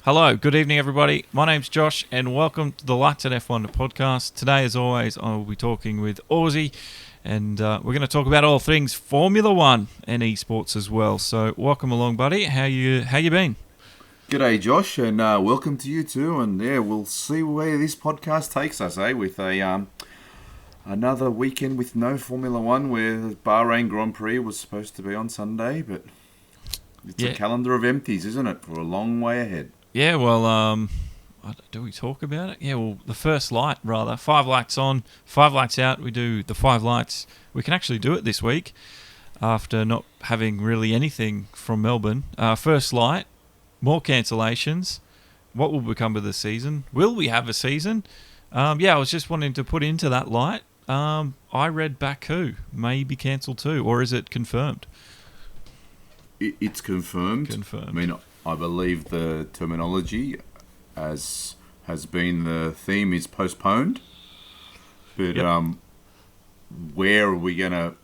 Hello, good evening, everybody. My name's Josh, and welcome to the LightsOutF1 podcast. Today, as always, I will be talking with Aussie, and we're going to talk about all things Formula One and esports as well. So, welcome along, buddy. How you been? G'day, Josh, and welcome to you too. And yeah, we'll see where this podcast takes us, with a another weekend with no Formula One, where the Bahrain Grand Prix was supposed to be on Sunday, but it's a calendar of empties, isn't it? For a long way ahead. Yeah, well, do we talk about it? Yeah, well, the first light, rather. 5 lights on, 5 lights out. We do the 5 lights. We can actually do it this week after not having really anything from Melbourne. First light, more cancellations. What will become of the season? Will we have a season? I was just wanting to put into that light. I read Baku may be cancelled too, or is it confirmed? It's confirmed. Confirmed. I mean, I believe the terminology as has been the theme is postponed. But where are we going to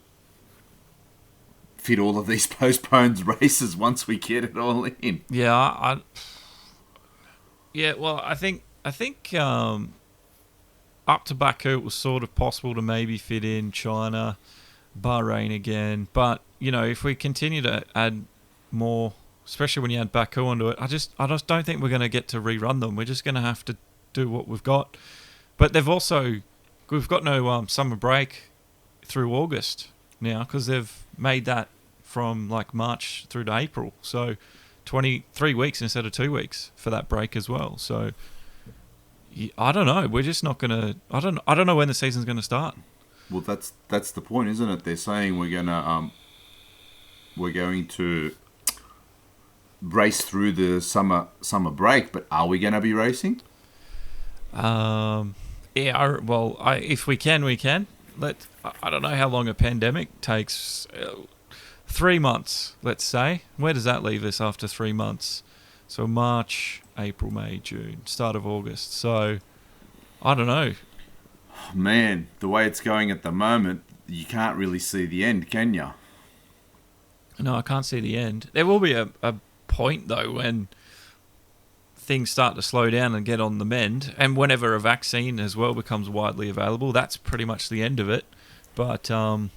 fit all of these postponed races once we get it all in? Yeah, well, I think up to Baku it was sort of possible to maybe fit in China, Bahrain again, but if we continue to add more, especially when you add Baku onto it, I just don't think we're going to get to rerun them. We're just going to have to do what we've got. But we've got no summer break through August now, because they've made that from like March through to April. So 23 weeks instead of 2 weeks for that break as well. So I don't know. We're just not going to. I don't know when the season's going to start. Well, that's the point, isn't it? They're saying we're going to race through the summer break, but are we going to be racing? If we can, we can. I don't know how long a pandemic takes. 3 months, let's say. Where does that leave us after 3 months? So March, April, May, June, start of August. So I don't know. Man, the way it's going at the moment, you can't really see the end, can you? No, I can't see the end. There will be a point, though, when things start to slow down and get on the mend, and whenever a vaccine as well becomes widely available, that's pretty much the end of it. But right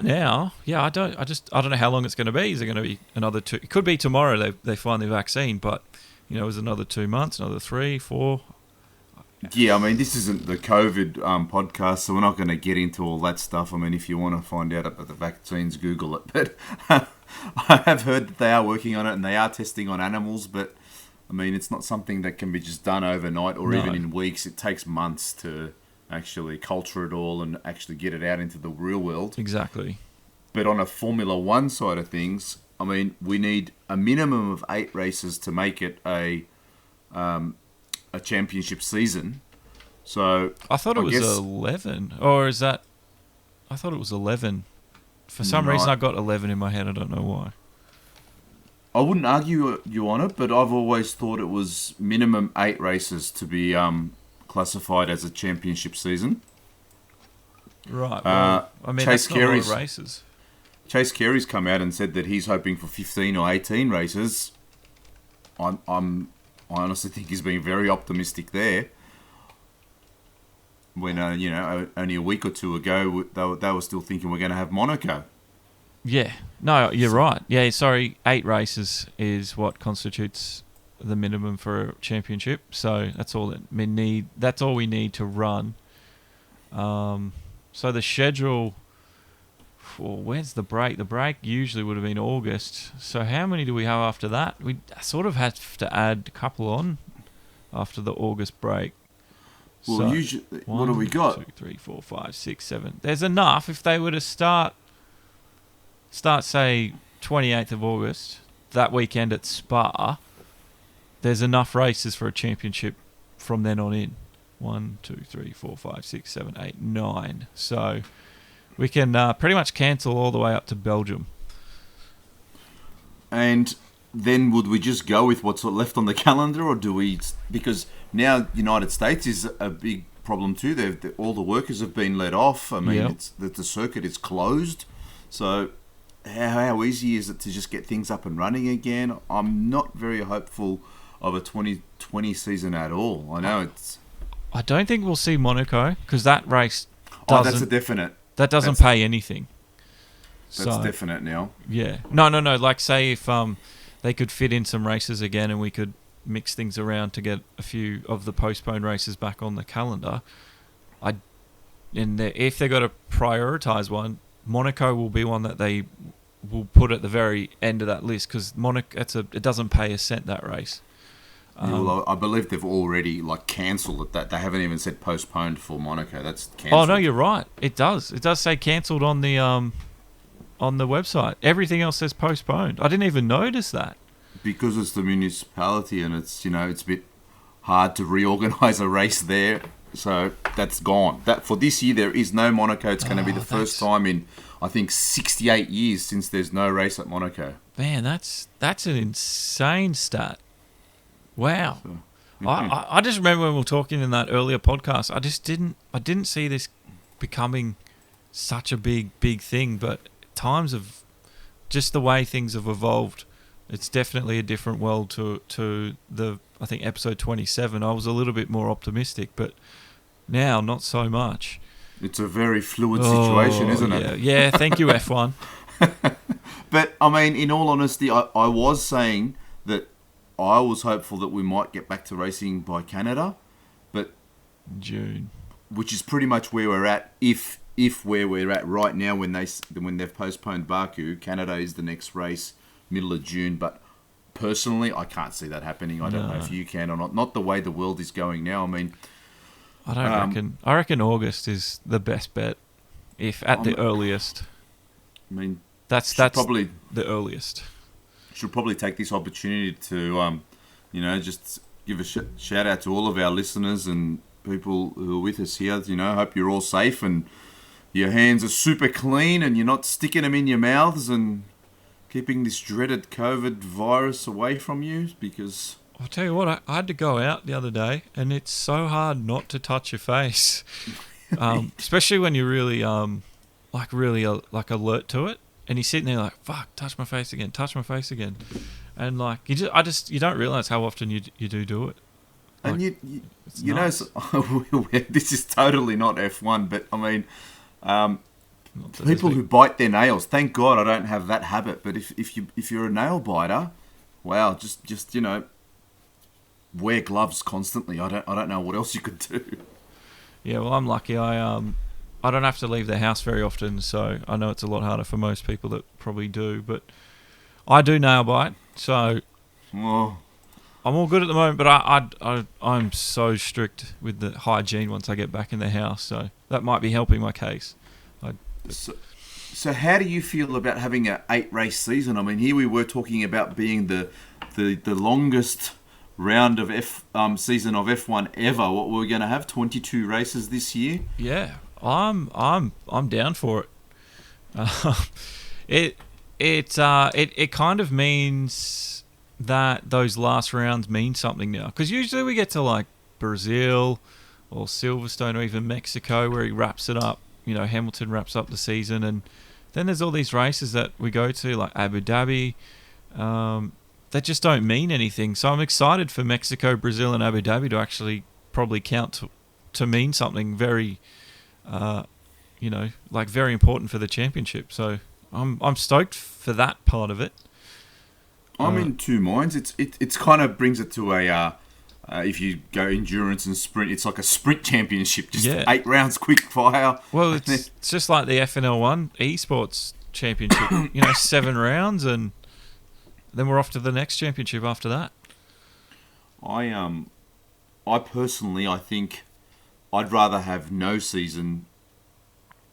now, I don't know how long it's going to be. Is it going to be another 2? It could be tomorrow they find the vaccine, but is another 2 months, another 3, 4. Yeah, I mean, this isn't the COVID podcast, so we're not going to get into all that stuff. I mean, if you want to find out about the vaccines, Google it. But I have heard that they are working on it and they are testing on animals. But, I mean, it's not something that can be just done overnight or even in weeks. It takes months to actually culture it all and actually get it out into the real world. Exactly. But on a Formula One side of things, I mean, we need a minimum of 8 races to make it a championship season. So I thought it was 11, or is that? I thought it was 11. For some reason, I got 11 in my head. I don't know why. I wouldn't argue you on it, but I've always thought it was minimum 8 races to be classified as a championship season. Right. Well, I mean, that's not a lot of races. Chase Carey's come out and said that he's hoping for 15 or 18 races. I honestly think he's being very optimistic there. When only a week or 2 ago they were still thinking we're going to have Monaco. Yeah, no, you're right. Yeah, sorry, 8 races is what constitutes the minimum for a championship. So that's all that we need. That's all we need to run. So the schedule. Where's the break? The break usually would have been August. So how many do we have after that? We sort of have to add a couple on after the August break. Well, so, usually, what do we got? 2, 3, 4, 5, 6, 7. There's enough if they were to start say 28th of August, that weekend at Spa. There's enough races for a championship from then on in. 1, 2, 3, 4, 5, 6, 7, 8, 9. So we can pretty much cancel all the way up to Belgium. And then would we just go with what's left on the calendar, or do we? Because now United States is a big problem too. All the workers have been let off. I mean, it's that the circuit is closed. So how easy is it to just get things up and running again? I'm not very hopeful of a 2020 season at all. I know it's. I don't think we'll see Monaco because that race Oh, that's a definite. That doesn't pay anything. That's definite now. Yeah. No. Like, say if they could fit in some races again and we could mix things around to get a few of the postponed races back on the calendar. If they've got to prioritise one, Monaco will be one that they will put at the very end of that list because it doesn't pay a cent, that race. Well, I believe they've already cancelled it. That they haven't even said postponed for Monaco. That's cancelled. Oh no, you're right. It does. It does say cancelled on the website. Everything else says postponed. I didn't even notice that. Because it's the municipality and it's it's a bit hard to reorganise a race there. So that's gone. That for this year there is no Monaco. It's going to be the first time in I think 68 years since there's no race at Monaco. Man, that's an insane stat. Wow. So, I just remember when we were talking in that earlier podcast, I didn't see this becoming such a big thing, but times of just the way things have evolved, it's definitely a different world to the, I think, episode 27. I was a little bit more optimistic, but now not so much. It's a very fluid situation, isn't it? Yeah, thank you, F1. But, I mean, in all honesty, I was saying that I was hopeful that we might get back to racing by Canada, but June, which is pretty much where we're at. If where we're at right now, when they've postponed Baku, Canada is the next race, middle of June. But personally, I can't see that happening. I don't know if you can or not. Not the way the world is going now. I mean, I don't reckon. I reckon August is the best bet, if at the earliest. I mean, that's probably the earliest. Should probably take this opportunity to, just give a shout out to all of our listeners and people who are with us here. Hope you're all safe and your hands are super clean and you're not sticking them in your mouths and keeping this dreaded COVID virus away from you, because I'll tell you what, I had to go out the other day and it's so hard not to touch your face, especially when you're really alert to it. And he's sitting there like, fuck, touch my face again. And you don't realise how often you do it. And this is totally not F1, but I mean, people who bite their nails, thank God I don't have that habit. But if you're a nail biter, wow, just wear gloves constantly. I don't know what else you could do. Yeah, well, I'm lucky. I don't have to leave the house very often, so I know it's a lot harder for most people that probably do. But I do nail bite, so I'm all good at the moment. But I'm so strict with the hygiene once I get back in the house, so that might be helping my case. So how do you feel about having an 8-race season? I mean, here we were talking about being the longest round of season of F1 ever. What we're going to have 22 races this year. Yeah. I'm down for it. It kind of means that those last rounds mean something now, because usually we get to like Brazil or Silverstone or even Mexico where he wraps it up. Hamilton wraps up the season, and then there's all these races that we go to like Abu Dhabi that just don't mean anything. So I'm excited for Mexico, Brazil, and Abu Dhabi to actually probably count to mean something very. Very important for the championship. So I'm stoked for that part of it. I'm in two minds. It's kind of brings it to a if you go endurance and sprint, it's like a sprint championship, just 8 rounds quick fire. Well, it's just like the FNL1 esports championship. 7 rounds, and then we're off to the next championship after that. I personally, I think I'd rather have no season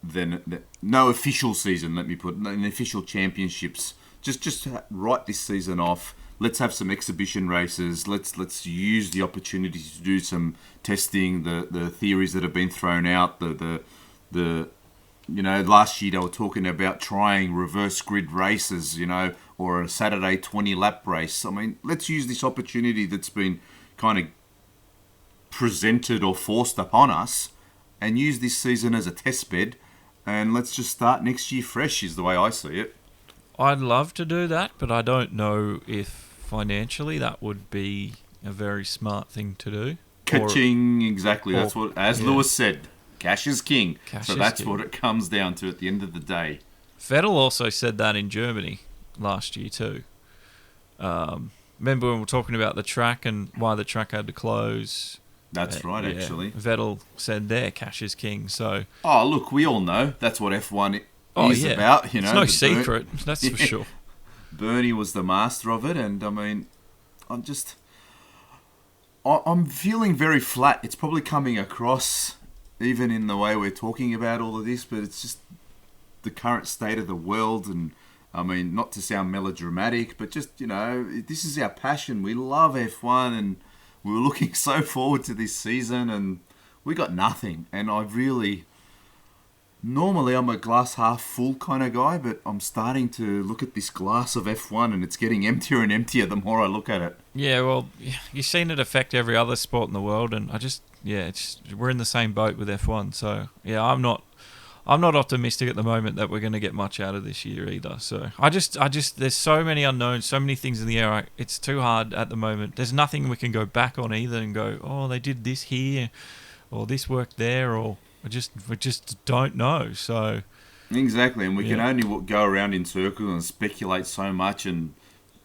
than no official season. Let me put in official championships. Just write this season off. Let's have some exhibition races. Let's use the opportunity to do some testing. The theories that have been thrown out. Last year they were talking about trying reverse grid races. Or a Saturday 20-lap race. I mean, let's use this opportunity that's been kind of presented or forced upon us and use this season as a test bed, and let's just start next year fresh is the way I see it. I'd love to do that, but I don't know if financially that would be a very smart thing to do. Ka-ching, exactly. That's what, as yeah. Lewis said, cash is king. Cash so is that's king. what it comes down to at the end of the day. Vettel also said that in Germany last year too. Remember when we were talking about the track and why the track had to close? That's right, yeah, actually. Vettel said there, cash is king. So. Oh, look, we all know that's what F1 is about. You know, it's no secret, that's for sure. Bernie was the master of it, and I mean, I'm feeling very flat. It's probably coming across, even in the way we're talking about all of this, but it's just the current state of the world. And I mean, not to sound melodramatic, but just, you know, this is our passion. We love F1, and we were looking so forward to this season, and we got nothing. And normally I'm a glass half full kind of guy, but I'm starting to look at this glass of F1 and it's getting emptier and emptier the more I look at it. Yeah, well, you've seen it affect every other sport in the world, and we're in the same boat with F1. So yeah, I'm not optimistic at the moment that we're going to get much out of this year either. So I just there's so many unknowns, so many things in the air. It's too hard at the moment. There's nothing we can go back on either and go, oh, they did this here, or this worked there, or we just don't know. So exactly, and we can only go around in circles and speculate so much and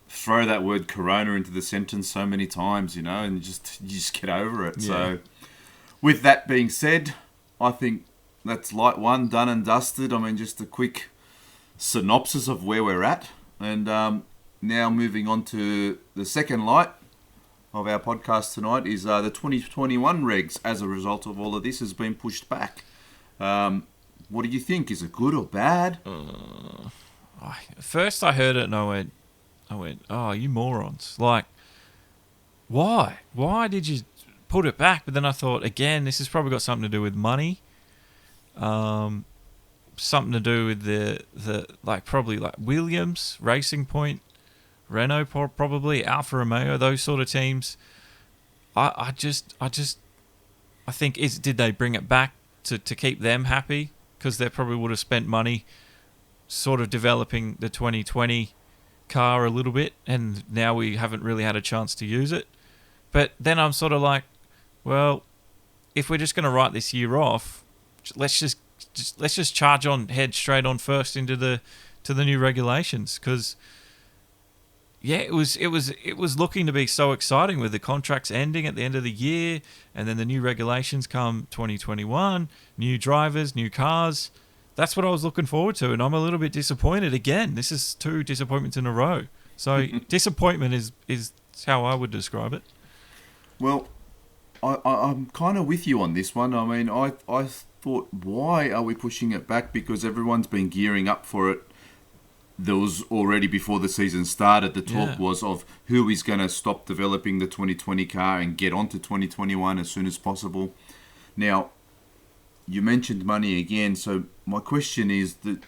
throw that word corona into the sentence so many times, you know, and you just get over it. Yeah. So with that being said, I think that's light one done and dusted. I mean, just a quick synopsis of where we're at, and now moving on to the second light of our podcast tonight is the 2021 regs. As a result of all of this, has been pushed back. What do you think? Is it good or bad? First I heard it and I went, oh, you morons. Like, why? Why did you put it back? But then I thought, again, this has probably got something to do with money. Something to do with the probably Williams, Racing Point, Renault probably, Alfa Romeo, those sort of teams. I think did they bring it back to keep them happy? Because they probably would have spent money sort of developing the 2020 car a little bit, and now we haven't really had a chance to use it. But then I'm sort of like, well, if we're just going to write this year off, let's just charge on, head straight on first into the new regulations, because yeah, it was looking to be so exciting with the contracts ending at the end of the year, and then the new regulations come 2021, new drivers, new cars. That's what I was looking forward to, and I'm a little bit disappointed again. This is 2 disappointments in a row. So disappointment is how I would describe it. Well, I'm kind of with you on this one. I mean, I thought, why are we pushing it back? Because everyone's been gearing up for it. There was already, before the season started, the talk was of who is going to stop developing the 2020 car and get onto 2021 as soon as possible. Now, you mentioned money again, so my question is, do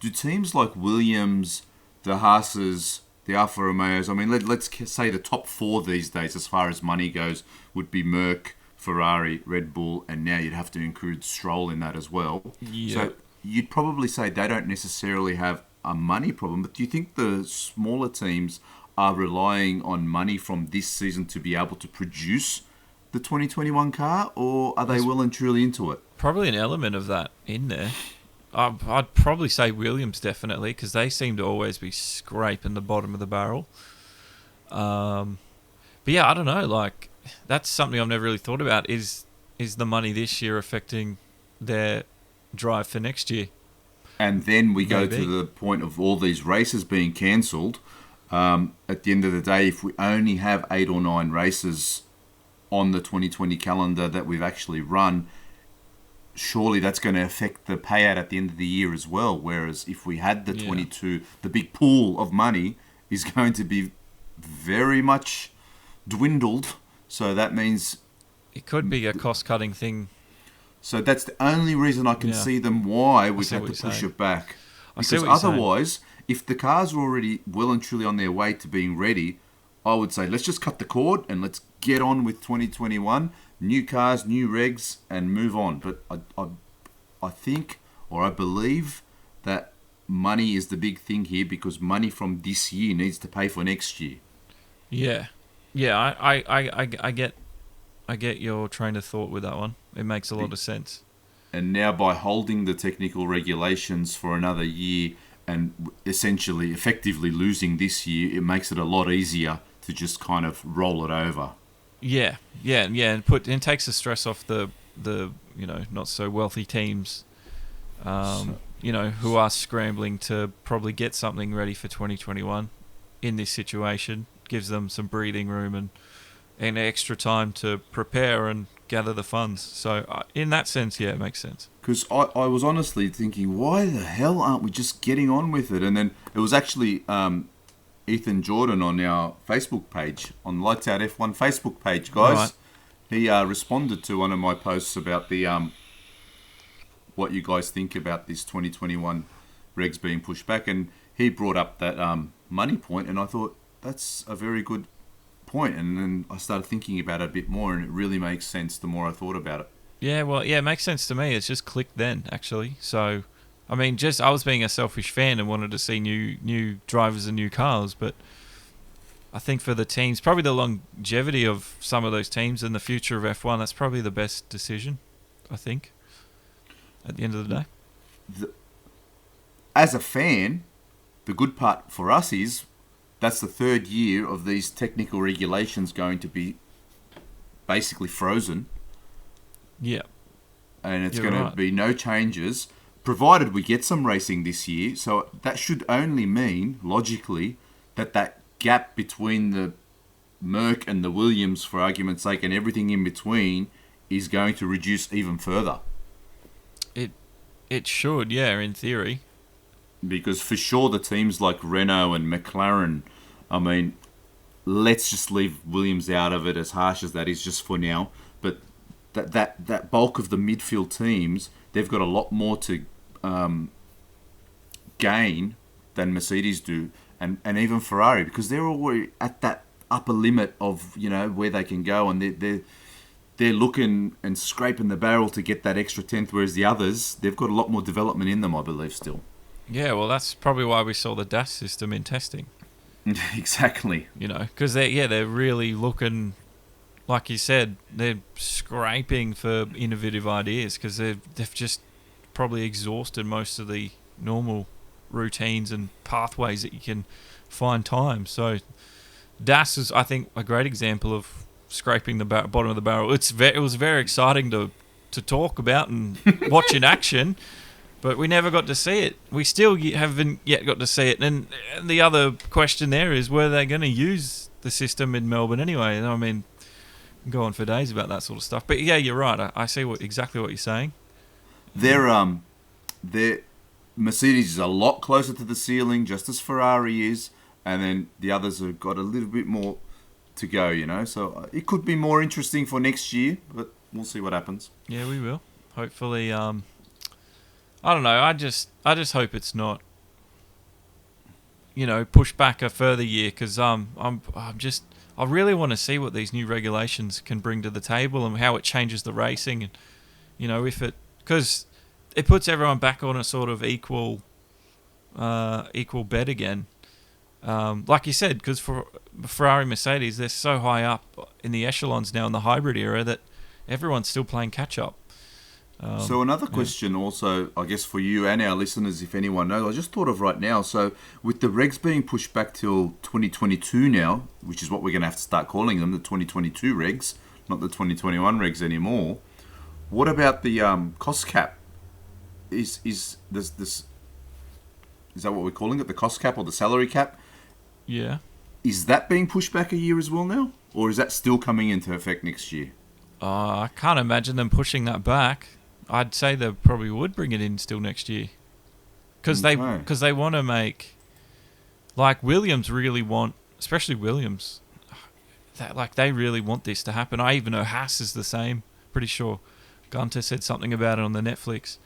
teams like Williams, the Haas's, the Alfa Romeos, I mean, let's say the top 4 these days as far as money goes would be Merc, Ferrari, Red Bull, and now you'd have to include Stroll in that as well. Yeah. So you'd probably say they don't necessarily have a money problem, but do you think the smaller teams are relying on money from this season to be able to produce the 2021 car, or are they well and truly into it? Probably an element of that in there. I'd probably say Williams definitely, because they seem to always be scraping the bottom of the barrel. But yeah, I don't know. Like, that's something I've never really thought about. Is the money this year affecting their drive for next year? And then we go to the point of all these races being cancelled. At the end of the day, if we only have 8 or 9 races on the 2020 calendar that we've actually run, surely that's going to affect the payout at the end of the year as well. Whereas if we had the 22, the big pool of money is going to be very much dwindled. So that means it could be a cost-cutting thing. So that's the only reason I can see them why we've had to push it back. Because otherwise, if the cars are already well and truly on their way to being ready, I would say let's just cut the cord and let's get on with 2021, new cars, new regs, and move on. But I think, or I believe, that money is the big thing here because money from this year needs to pay for next year. Yeah, yeah. I get your train of thought with that one. It makes a lot of sense. And now by holding the technical regulations for another year and essentially effectively losing this year, it makes it a lot easier to just kind of roll it over. Yeah, and takes the stress off the not so wealthy teams, who are scrambling to probably get something ready for 2021 in this situation. Gives them some breathing room and extra time to prepare and gather the funds. So in that sense, yeah, it makes sense. Because I was honestly thinking, why the hell aren't we just getting on with it? And then it was actually Ethan Jordan on our Facebook page, on Lights Out F1 Facebook page, guys. Right. He responded to one of my posts about the what you guys think about this 2021 regs being pushed back, and he brought up that money point, and I thought that's a very good point. And then I started thinking about it a bit more, and it really makes sense the more I thought about it. Yeah, well, yeah, it makes sense to me. It's just clicked then, actually. So, I mean, I was being a selfish fan and wanted to see new drivers and new cars, but I think for the teams, probably the longevity of some of those teams and the future of F1, that's probably the best decision, I think, at the end of the day. As a fan, the good part for us is that's the third year of these technical regulations going to be basically frozen. Yeah. And it's going to be no changes, provided we get some racing this year. So that should only mean, logically, that gap between the Merc and the Williams, for argument's sake, and everything in between is going to reduce even further. It should, yeah, in theory. Because for sure the teams like Renault and McLaren, I mean, let's just leave Williams out of it, as harsh as that is just for now. But that bulk of the midfield teams, they've got a lot more to gain than Mercedes do, and even Ferrari, because they're already at that upper limit of where they can go, and they're looking and scraping the barrel to get that extra tenth, whereas the others, they've got a lot more development in them, I believe, still. Yeah, well, that's probably why we saw the DAS system in testing. Exactly. Because they're really looking, like you said, they're scraping for innovative ideas because they've just probably exhausted most of the normal routines and pathways that you can find time. So DAS is, I think, a great example of scraping the bottom of the barrel. It was very exciting to talk about and watch in action. But we never got to see it. We still haven't yet got to see it. And the other question there is, were they going to use the system in Melbourne anyway? I mean, go on for days about that sort of stuff. But yeah, you're right. I see exactly what you're saying. Their Mercedes is a lot closer to the ceiling, just as Ferrari is, and then the others have got a little bit more to go. So it could be more interesting for next year, but we'll see what happens. Yeah, we will. Hopefully. I don't know. I just hope it's not, pushed back a further year, because I really want to see what these new regulations can bring to the table and how it changes the racing, and because it puts everyone back on a sort of equal bed again. Like you said, because for Ferrari, Mercedes, they're so high up in the echelons now in the hybrid era that everyone's still playing catch up. So another question also, I guess, for you and our listeners, if anyone knows, I just thought of right now. So with the regs being pushed back till 2022 now, which is what we're going to have to start calling them, the 2022 regs, not the 2021 regs anymore. What about the cost cap? Is that what we're calling it, the cost cap or the salary cap? Yeah. Is that being pushed back a year as well now, or is that still coming into effect next year? I can't imagine them pushing that back. I'd say they probably would bring it in still next year, because they want to make, like, Williams really want, especially Williams, that they really want this to happen. I even know Haas is the same. Pretty sure Gunter said something about it on the Netflix.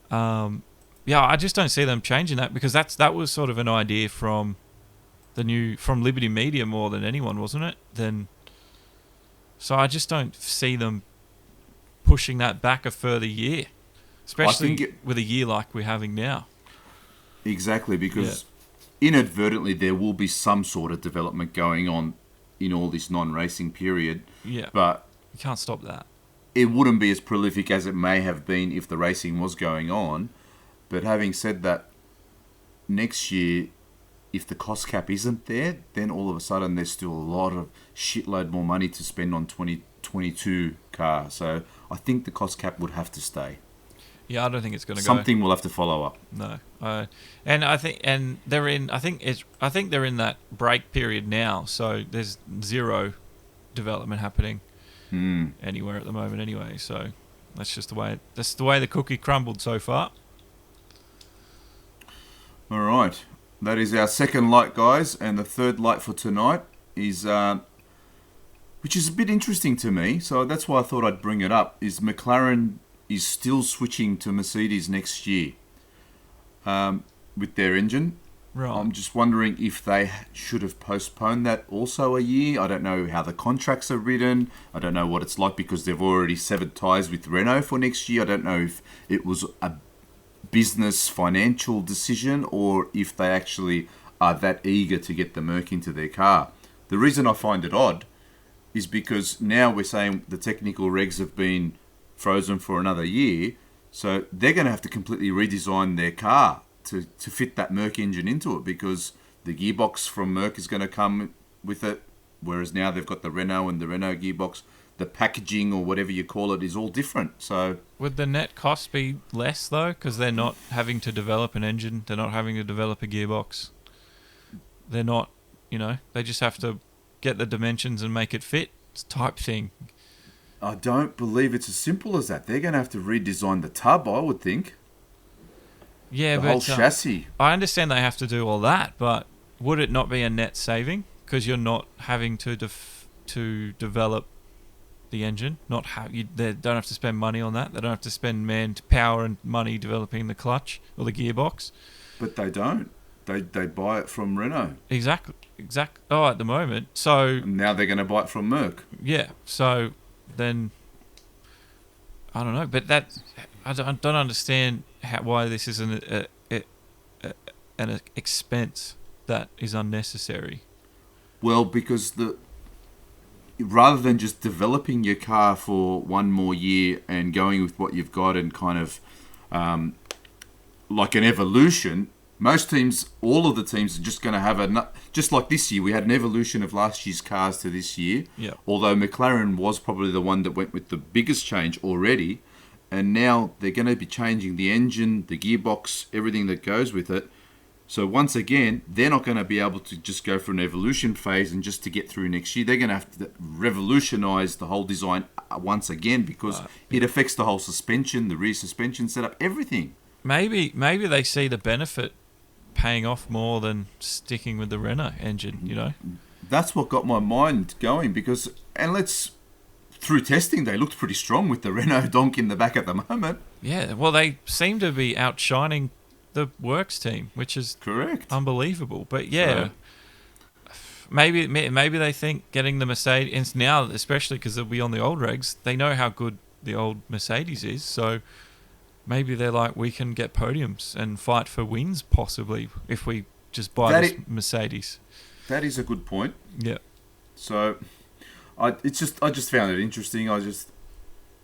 I just don't see them changing that, because that was sort of an idea from Liberty Media more than anyone, wasn't it? So I just don't see them pushing that back a further year, especially with a year like we're having now. Exactly, because inadvertently there will be some sort of development going on in all this non-racing period. Yeah. But You can't stop that. it wouldn't be as prolific as it may have been if the racing was going on. But having said that, next year, if the cost cap isn't there, then all of a sudden there's still a lot of shitload more money to spend on 2022 car. So I think the cost cap would have to stay. Yeah, I don't think it's going to go. Something will have to follow up. No, and I think, and they're in. I think they're in that break period now. So there's zero development happening anywhere at the moment, anyway. So that's just the way. That's the way the cookie crumbled so far. All right, that is our second light, guys, and the third light for tonight is, which is a bit interesting to me. So that's why I thought I'd bring it up. Is McLaren is still switching to Mercedes next year with their engine. Right. I'm just wondering if they should have postponed that also a year. I don't know how the contracts are written. I don't know what it's like because they've already severed ties with Renault for next year. I don't know if it was a business financial decision or if they actually are that eager to get the Merc into their car. The reason I find it odd is because now we're saying the technical regs have been frozen for another year, so they're going to have to completely redesign their car to fit that Merc engine into it, because the gearbox from Merc is going to come with it, whereas now they've got the Renault and the Renault gearbox. The packaging or whatever you call it is all different. So would the net cost be less though, because they're not having to develop an engine, they're not having to develop a gearbox, they're not, they just have to get the dimensions and make it fit type thing. I don't believe it's as simple as that. They're going to have to redesign the tub, I would think. Yeah, the whole chassis. I understand they have to do all that, but would it not be a net saving because you're not having to develop the engine? They don't have to spend money on that. They don't have to spend power and money developing the clutch or the gearbox. But they don't. They buy it from Renault. Exactly. Oh, at the moment. So and now they're going to buy it from Merc. Yeah. So then I don't know, but I don't understand why this is an expense that is unnecessary. Well, because rather than just developing your car for one more year and going with what you've got and kind of like an evolution, most teams, all of the teams are just going to have just like this year, we had an evolution of last year's cars to this year. Yeah. Although McLaren was probably the one that went with the biggest change already, and now they're going to be changing the engine, the gearbox, everything that goes with it. So once again, they're not going to be able to just go for an evolution phase and just to get through next year. They're going to have to revolutionize the whole design once again, because it affects the whole suspension, the rear suspension setup, everything. Maybe they see the benefit paying off more than sticking with the Renault engine, That's what got my mind going, because, through testing, they looked pretty strong with the Renault donk in the back at the moment. Yeah, well, they seem to be outshining the Works team, which is correct, unbelievable. But yeah, maybe they think getting the Mercedes now, especially because they'll be on the old regs, they know how good the old Mercedes is. So maybe they're like, we can get podiums and fight for wins possibly if we just buy this Mercedes. That is a good point. Yeah. So I just found it interesting. I just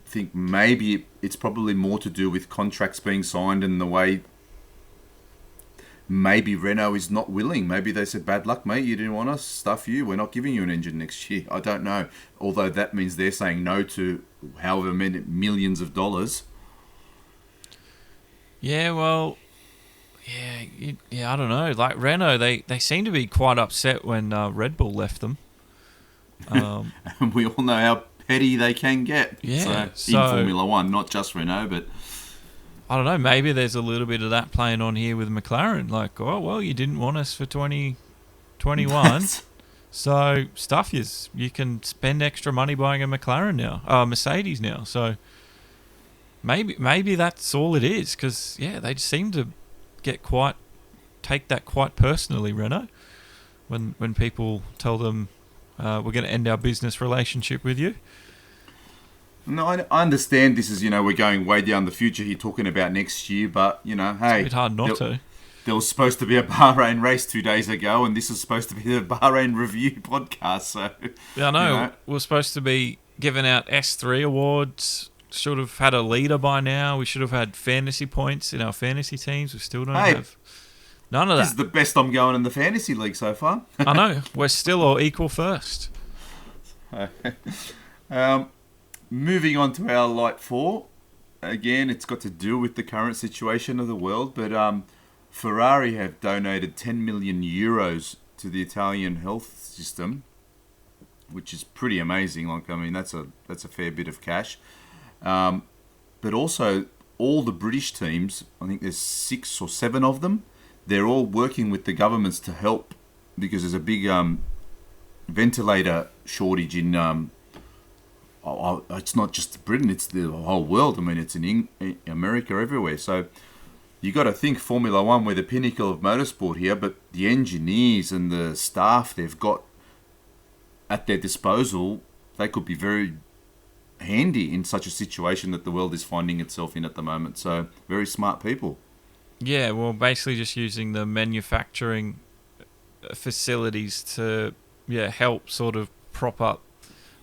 think maybe it's probably more to do with contracts being signed and the way. Maybe Renault is not willing. Maybe they said, bad luck, mate. You didn't want us. Stuff you. We're not giving you an engine next year. I don't know. Although that means they're saying no to however many millions of dollars. Yeah, well, I don't know. Like Renault, they seem to be quite upset when Red Bull left them. And we all know how petty they can get. Yeah. So in Formula One, not just Renault, but... I don't know, maybe there's a little bit of that playing on here with McLaren. Like, oh, well, you didn't want us for 2021, so stuff yous. You can spend extra money buying a McLaren now, Mercedes now. So maybe that's all it is, because, yeah, they just seem to take that quite personally, Renault, when people tell them, we're going to end our business relationship with you. No, I understand this is, we're going way down the future here talking about next year, but, hey... It's a bit hard not to. there was supposed to be a Bahrain race 2 days ago, and this is supposed to be the Bahrain review podcast. So, yeah, I know. We're supposed to be giving out S3 awards. Should have had a leader by now. We should have had fantasy points in our fantasy teams. We still don't have none of that. This is the best I'm going in the fantasy league so far. I know. We're still all equal first. Moving on to our Light 4. Again, it's got to do with the current situation of the world, but Ferrari have donated 10 million euros to the Italian health system, which is pretty amazing. Like, I mean, that's a fair bit of cash. But also, all the British teams, I think there's 6 or 7 of them, they're all working with the governments to help, because there's a big ventilator shortage in... it's not just Britain, it's the whole world. I mean, it's in America, everywhere. So you got to think Formula One, we're the pinnacle of motorsport here, but the engineers and the staff they've got at their disposal, they could be very handy in such a situation that the world is finding itself in at the moment. So very smart people. Yeah, well, basically just using the manufacturing facilities to help sort of prop up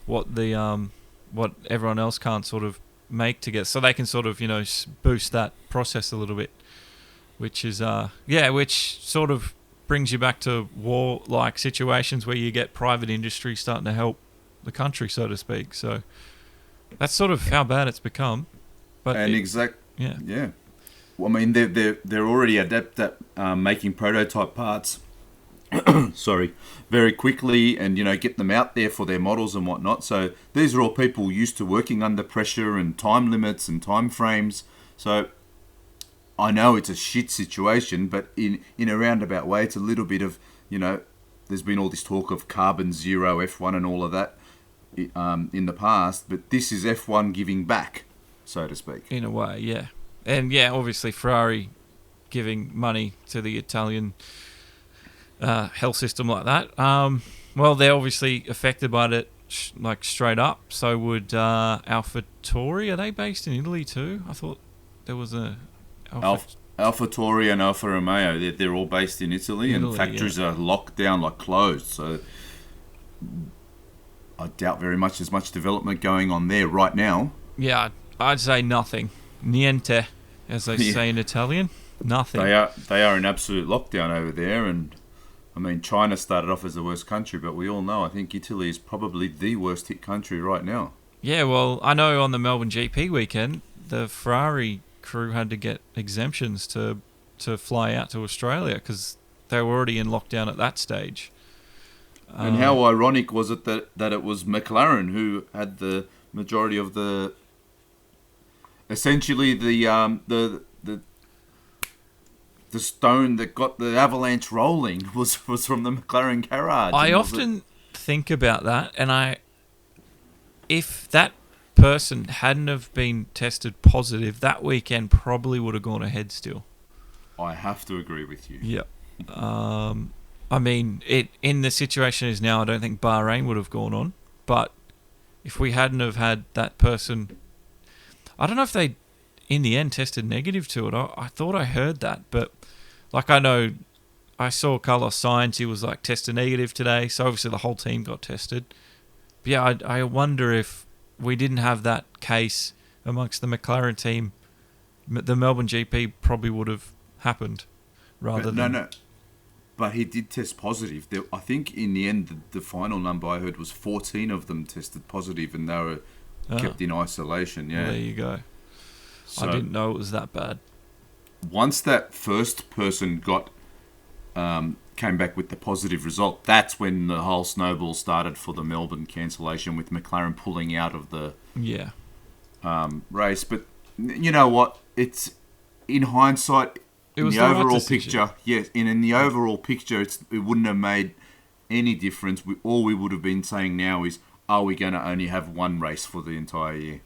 what the what everyone else can't sort of make together, so they can sort of boost that process a little bit, which is which sort of brings you back to war-like situations where you get private industry starting to help the country, so to speak. So that's sort of how bad it's become. But yeah. Well, I mean, they're already adept at making prototype parts. Sorry, very quickly, and get them out there for their models and whatnot. So these are all people used to working under pressure and time limits and time frames. So I know it's a shit situation, but in a roundabout way, it's a little bit of there's been all this talk of carbon zero F1 and all of that in the past, but this is F1 giving back, so to speak. In a way, yeah, and obviously Ferrari giving money to the Italian health system like that. Well, they're obviously affected by it, like straight up. So would AlphaTauri. Are they based in Italy too? I thought there was a AlphaTauri and Alfa Romeo. They're all based in Italy and factories are locked down, like closed. So I doubt very much there's much development going on there right now. Yeah, I'd say nothing. Niente, as they say in Italian. Nothing. They are in absolute lockdown over there, and I mean, China started off as the worst country, but we all know, I think Italy is probably the worst hit country right now. Yeah, well, I know on the Melbourne GP weekend, the Ferrari crew had to get exemptions to fly out to Australia because they were already in lockdown at that stage. And how ironic was it that it was McLaren who had the majority of the... Essentially, the stone that got the avalanche rolling was from the McLaren garage. I often think about that, and if that person hadn't have been tested positive, that weekend probably would have gone ahead still. I have to agree with you. Yeah. I mean, in the situation is now, I don't think Bahrain would have gone on, but if we hadn't have had that person, I don't know if they in the end tested negative to it. I thought I heard that, but like I know, I saw Carlos Sainz, he was like tested negative today, so obviously the whole team got tested. But yeah, I wonder if we didn't have that case amongst the McLaren team, the Melbourne GP probably would have happened rather than... No. But he did test positive. I think in the end, the final number I heard was 14 of them tested positive, and they were kept in isolation. Yeah, well, there you go. So, I didn't know it was that bad. Once that first person came back with the positive result, that's when the whole snowball started for the Melbourne cancellation, with McLaren pulling out of the race. But you know what? It's in hindsight. It was in the overall picture, yes. In the overall picture, it wouldn't have made any difference. All we would have been saying now is, are we going to only have one race for the entire year?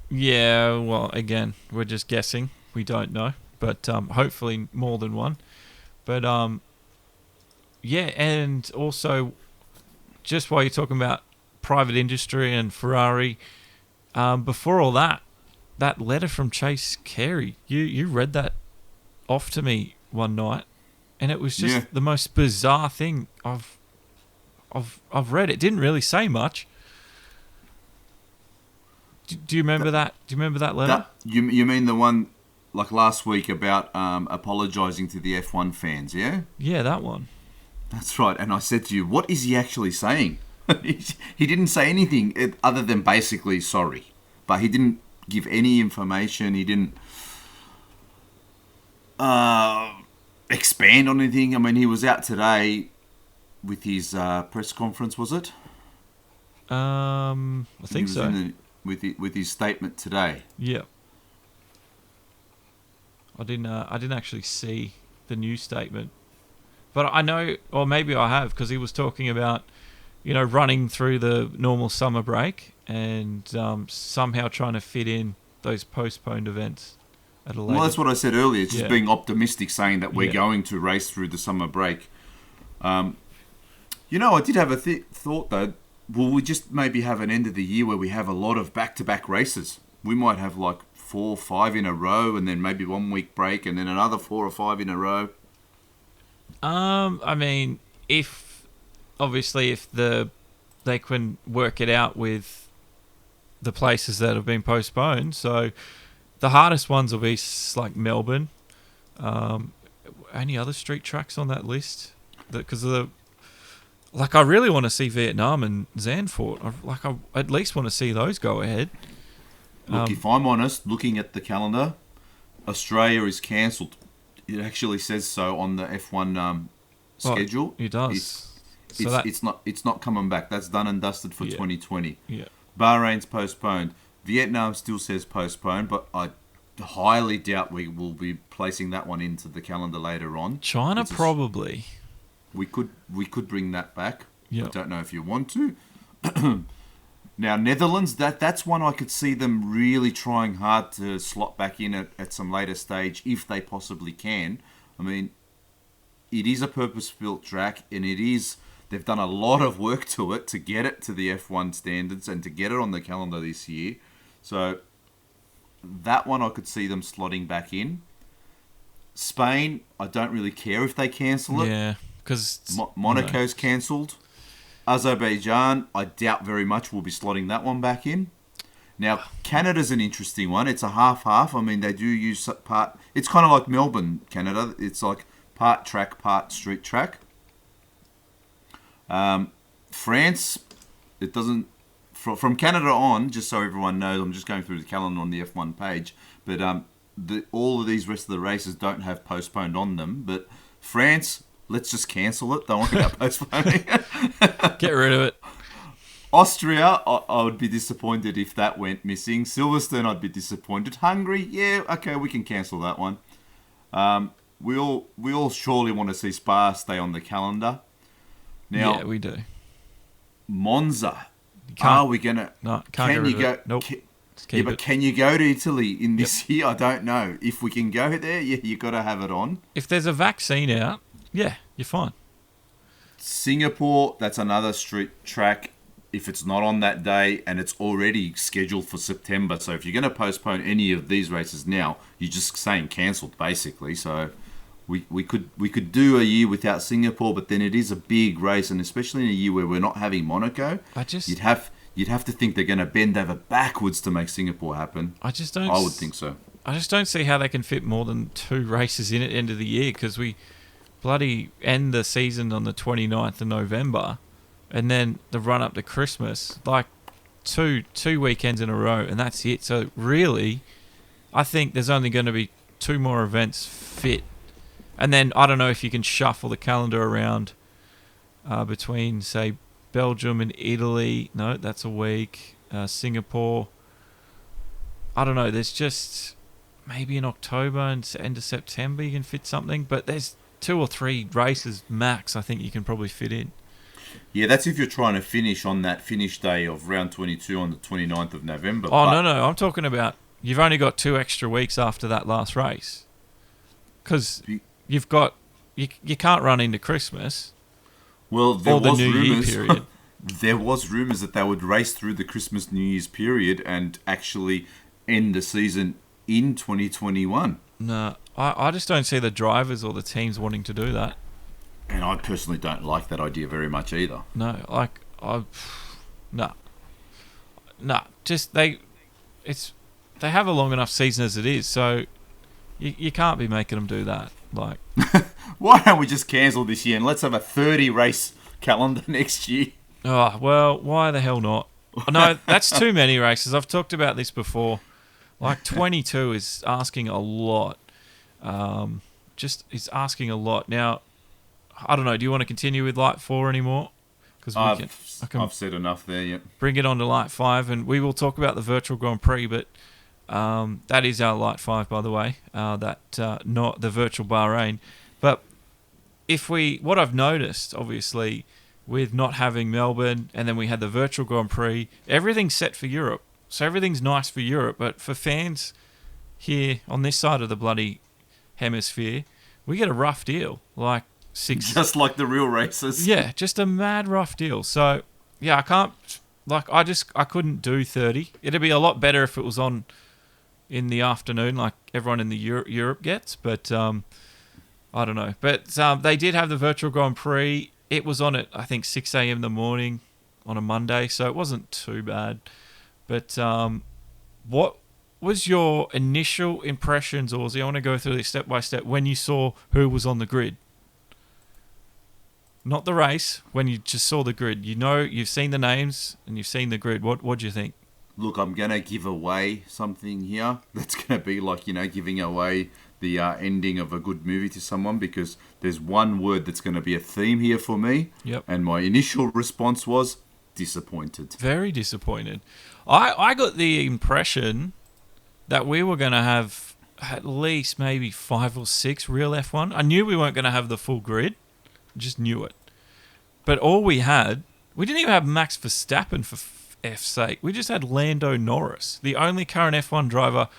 Yeah, well, again, we're just guessing. We don't know. But hopefully more than one. But, and also, just while you're talking about private industry and Ferrari, before all that letter from Chase Carey, you read that off to me one night, and it was just the most bizarre thing I've read. It didn't really say much. Do you remember that? Do you remember that letter? You mean the one like last week about apologising to the F1 fans? Yeah. Yeah, that one. That's right. And I said to you, what is he actually saying? He didn't say anything other than basically sorry, but he didn't give any information. He didn't expand on anything. I mean, he was out today with his press conference, was it? I think so. With his statement today. Yeah. I didn't actually see the new statement, but I know, or maybe I have, because he was talking about, running through the normal summer break and somehow trying to fit in those postponed events at a later. Well, that's what I said earlier. It's just being optimistic, saying that we're going to race through the summer break. I did have a thought though. Will we just maybe have an end of the year where we have a lot of back-to-back races? We might have like 4 or 5 in a row, and then maybe 1 week break, and then another 4 or 5 in a row. I mean, if they can work it out with the places that have been postponed. So the hardest ones will be like Melbourne. Any other street tracks on that list? Because of the. Like, I really want to see Vietnam and Zandvoort. I at least want to see those go ahead. Look, if I'm honest, looking at the calendar, Australia is cancelled. It actually says so on the F1 schedule. It does. It's not coming back. That's done and dusted for 2020. Yeah. Bahrain's postponed. Vietnam still says postponed, but I highly doubt we will be placing that one into the calendar later on. China probably. We could bring that back. Yep. I don't know if you want to. Now, Netherlands, that's one I could see them really trying hard to slot back in at some later stage if they possibly can. I mean, it is a purpose-built track, and they've done a lot of work to it to get it to the F1 standards and to get it on the calendar this year. So that one I could see them slotting back in. Spain, I don't really care if they cancel it. Yeah. Because Monaco's cancelled. Azerbaijan, I doubt very much we'll be slotting that one back in. Now, Canada's an interesting one. It's a half-half. I mean, they do use part. It's kind of like Melbourne, Canada. It's like part track, part street track. France, it doesn't. From Canada on, just so everyone knows, I'm just going through the calendar on the F1 page, but all of these rest of the races don't have postponed on them. But France. Let's just cancel it. Don't worry about postponing. Get rid of it. Austria, I would be disappointed if that went missing. Silverstone, I'd be disappointed. Hungary, yeah, okay, we can cancel that one. We all surely want to see Spa stay on the calendar. Now, yeah, we do. Monza, are we gonna? No, can't get rid of it. Nope. But can you go to Italy in this year? I don't know. If we can go there, you got to have it on. If there's a vaccine out. Yeah, you're fine. Singapore, that's another street track. If it's not on that day and it's already scheduled for September. So if you're going to postpone any of these races now, you're just saying cancelled basically. So we could do a year without Singapore, but then it is a big race, and especially in a year where we're not having Monaco, you'd have to think they're going to bend over backwards to make Singapore happen. I would think so. I just don't see how they can fit more than 2 races in at the end of the year, because we bloody end the season on the 29th of November, and then the run up to Christmas, like two weekends in a row, and that's it. So really, I think there's only going to be 2 more events fit, and then I don't know if you can shuffle the calendar around between, say, Belgium and Italy. No, that's a week. Singapore. I don't know. There's just maybe in October and end of September you can fit something, but there's 2 or 3 races max I think you can probably fit in. Yeah, that's if you're trying to finish on that finish day of round 22 on the 29th of November. No. I'm talking about you've only got 2 extra weeks after that last race. Because you've got... You can't run into Christmas. Well, there was New rumours, Year period. There was rumours that they would race through the Christmas New Year's period and actually end the season in 2021. No, I just don't see the drivers or the teams wanting to do that. And I personally don't like that idea very much either. No, like no. Just they have a long enough season as it is, so you can't be making them do that. Like, why don't we just cancel this year and let's have a 30 race calendar next year? Oh well, why the hell not? No, that's too many races. I've talked about this before. Like 22 is asking a lot. It's asking a lot. Now, I don't know. Do you want to continue with Light 4 anymore? Because I've said enough there. Yep. Bring it on to Light 5, and we will talk about the virtual Grand Prix. But that is our Light 5, by the way. Not the virtual Bahrain. But what I've noticed, obviously, with not having Melbourne, and then we had the virtual Grand Prix, everything's set for Europe. So everything's nice for Europe, but for fans here on this side of the bloody hemisphere, we get a rough deal. Like just like the real races. Yeah, just a mad rough deal. So yeah, I couldn't do 30. It'd be a lot better if it was on in the afternoon, like everyone in the Europe gets. But I don't know. But they did have the virtual Grand Prix. It was on at I think 6 a.m. in the morning on a Monday, so it wasn't too bad. But what was your initial impressions, Ozzy? I want to go through this step by step. When you saw who was on the grid, not the race. When you just saw the grid, you've seen the names and you've seen the grid. What do you think? Look, I'm gonna give away something here. That's gonna be like giving away the ending of a good movie to someone, because there's one word that's gonna be a theme here for me. Yep. And my initial response was disappointed. Very disappointed. I got the impression that we were going to have at least maybe 5 or 6 real F1. I knew we weren't going to have the full grid. Just knew it. But all we didn't even have Max Verstappen for F's sake. We just had Lando Norris, the only current F1 driver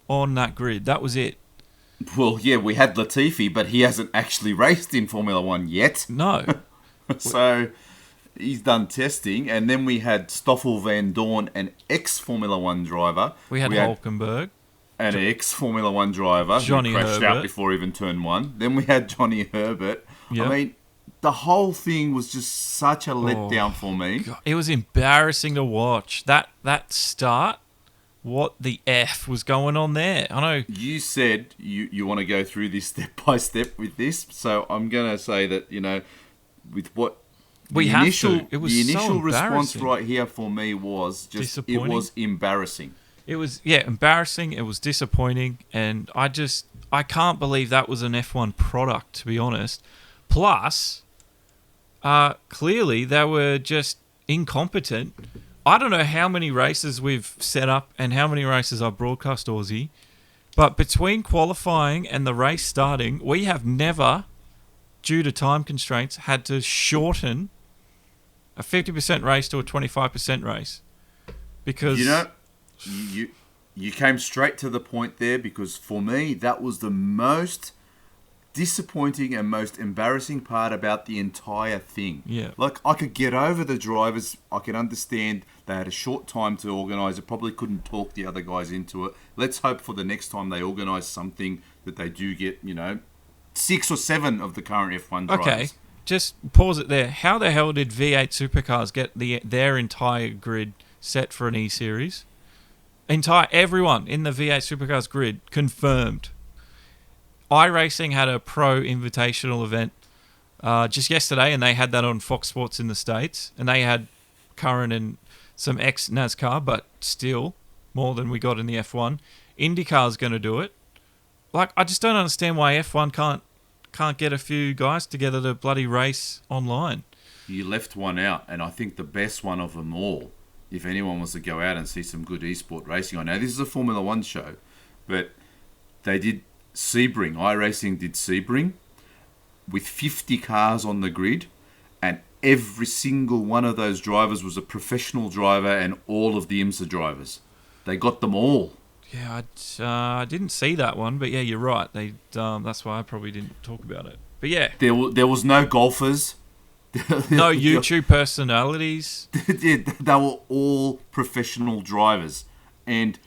on that grid. That was it. Well, yeah, we had Latifi, but he hasn't actually raced in Formula 1 yet. No. So he's done testing, and then we had Stoffel Van Dorn, an ex-Formula 1 driver. We had Hulkenberg. An ex-Formula 1 driver Johnny who crashed Herbert. out before even turn 1. Then we had Johnny Herbert. Yep. I mean, the whole thing was just such a letdown for me. God, it was embarrassing to watch. That start, what the F was going on there? I know. You said you want to go through this step by step with this, so I'm going to say that, with what... We the have initial, to. It was the initial so response right here for me was just, it was embarrassing. It was, embarrassing. It was disappointing. And I can't believe that was an F1 product, to be honest. Plus, clearly they were just incompetent. I don't know how many races we've set up and how many races I've broadcast, Aussie. But between qualifying and the race starting, we have never, due to time constraints, had to shorten a 50% race to a 25% race. Because you came straight to the point there, because for me that was the most disappointing and most embarrassing part about the entire thing. Yeah. Like, I could get over the drivers. I can understand they had a short time to organise it, probably couldn't talk the other guys into it. Let's hope for the next time they organise something that they do get, 6 or 7 of the current F1 drivers. Okay, just pause it there. How the hell did V8 supercars get their entire grid set for an E-Series? Everyone in the V8 supercars grid confirmed. iRacing had a pro invitational event just yesterday, and they had that on Fox Sports in the States, and they had current and some ex-NASCAR, but still more than we got in the F1. IndyCar's going to do it. Like, I just don't understand why F1 can't get a few guys together to bloody race online. You left one out, and I think the best one of them all, if anyone wants to go out and see some good esport racing on. Now, this is a Formula 1 show, but they did Sebring. iRacing did Sebring with 50 cars on the grid, and every single one of those drivers was a professional driver, and all of the IMSA drivers. They got them all. Yeah, I didn't see that one, but yeah, you're right. That's why I probably didn't talk about it. But yeah, there was no golfers, no YouTube personalities. They were all professional drivers, and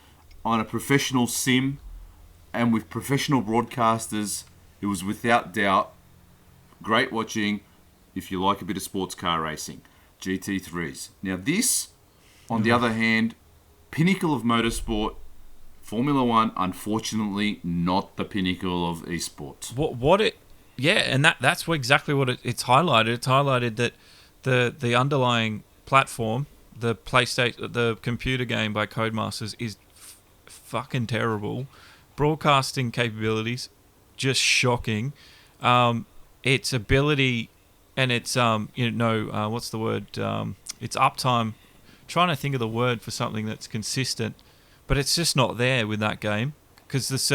on a professional sim, and with professional broadcasters, it was without doubt great watching if you like a bit of sports car racing. GT3s. Now this, on the other hand, pinnacle of motorsport, Formula One, unfortunately not the pinnacle of esports. And that's exactly what it's highlighted. It's highlighted that the underlying platform, the PlayStation, the computer game by Codemasters, is fucking terrible. Broadcasting capabilities, just shocking. Its ability and its what's the word? Its uptime. Trying to think of the word for something that's consistent, but it's just not there with that game because there's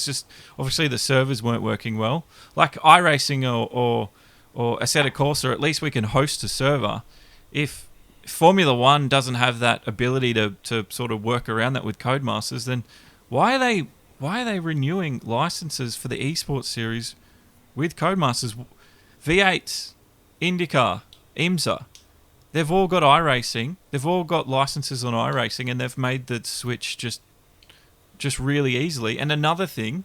just obviously the servers weren't working well. Like iRacing or Assetto Corsa, at least we can host a server. If Formula One doesn't have that ability to sort of work around that with Codemasters, then why are they renewing licenses for the esports series with Codemasters? V8, IndyCar, IMSA, they've all got iRacing. They've all got licenses on iRacing, and they've made the switch just really easily. And another thing,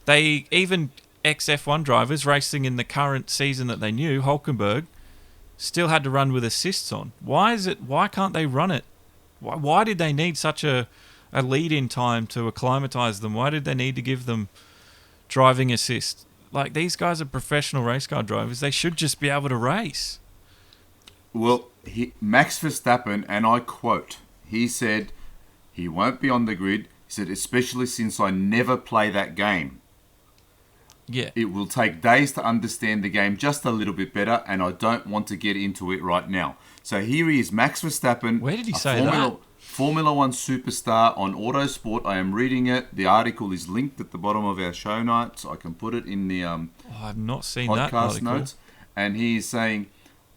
they even ex-F1 drivers racing in the current season that they knew, Hulkenberg, still had to run with assists on. Why can't they run it? Why did they need such a lead-in time to acclimatise them? Why did they need to give them driving assist? Like, these guys are professional race car drivers. They should just be able to race. Well, Max Verstappen, and I quote, he said he won't be on the grid. He said, especially since I never play that game. Yeah. It will take days to understand the game just a little bit better, and I don't want to get into it right now. So here he is, Max Verstappen. Where did he say that? Formula One superstar on Autosport. I am reading it. The article is linked at the bottom of our show notes. I can put it in the I've not seen podcast that article. notes. And he is saying,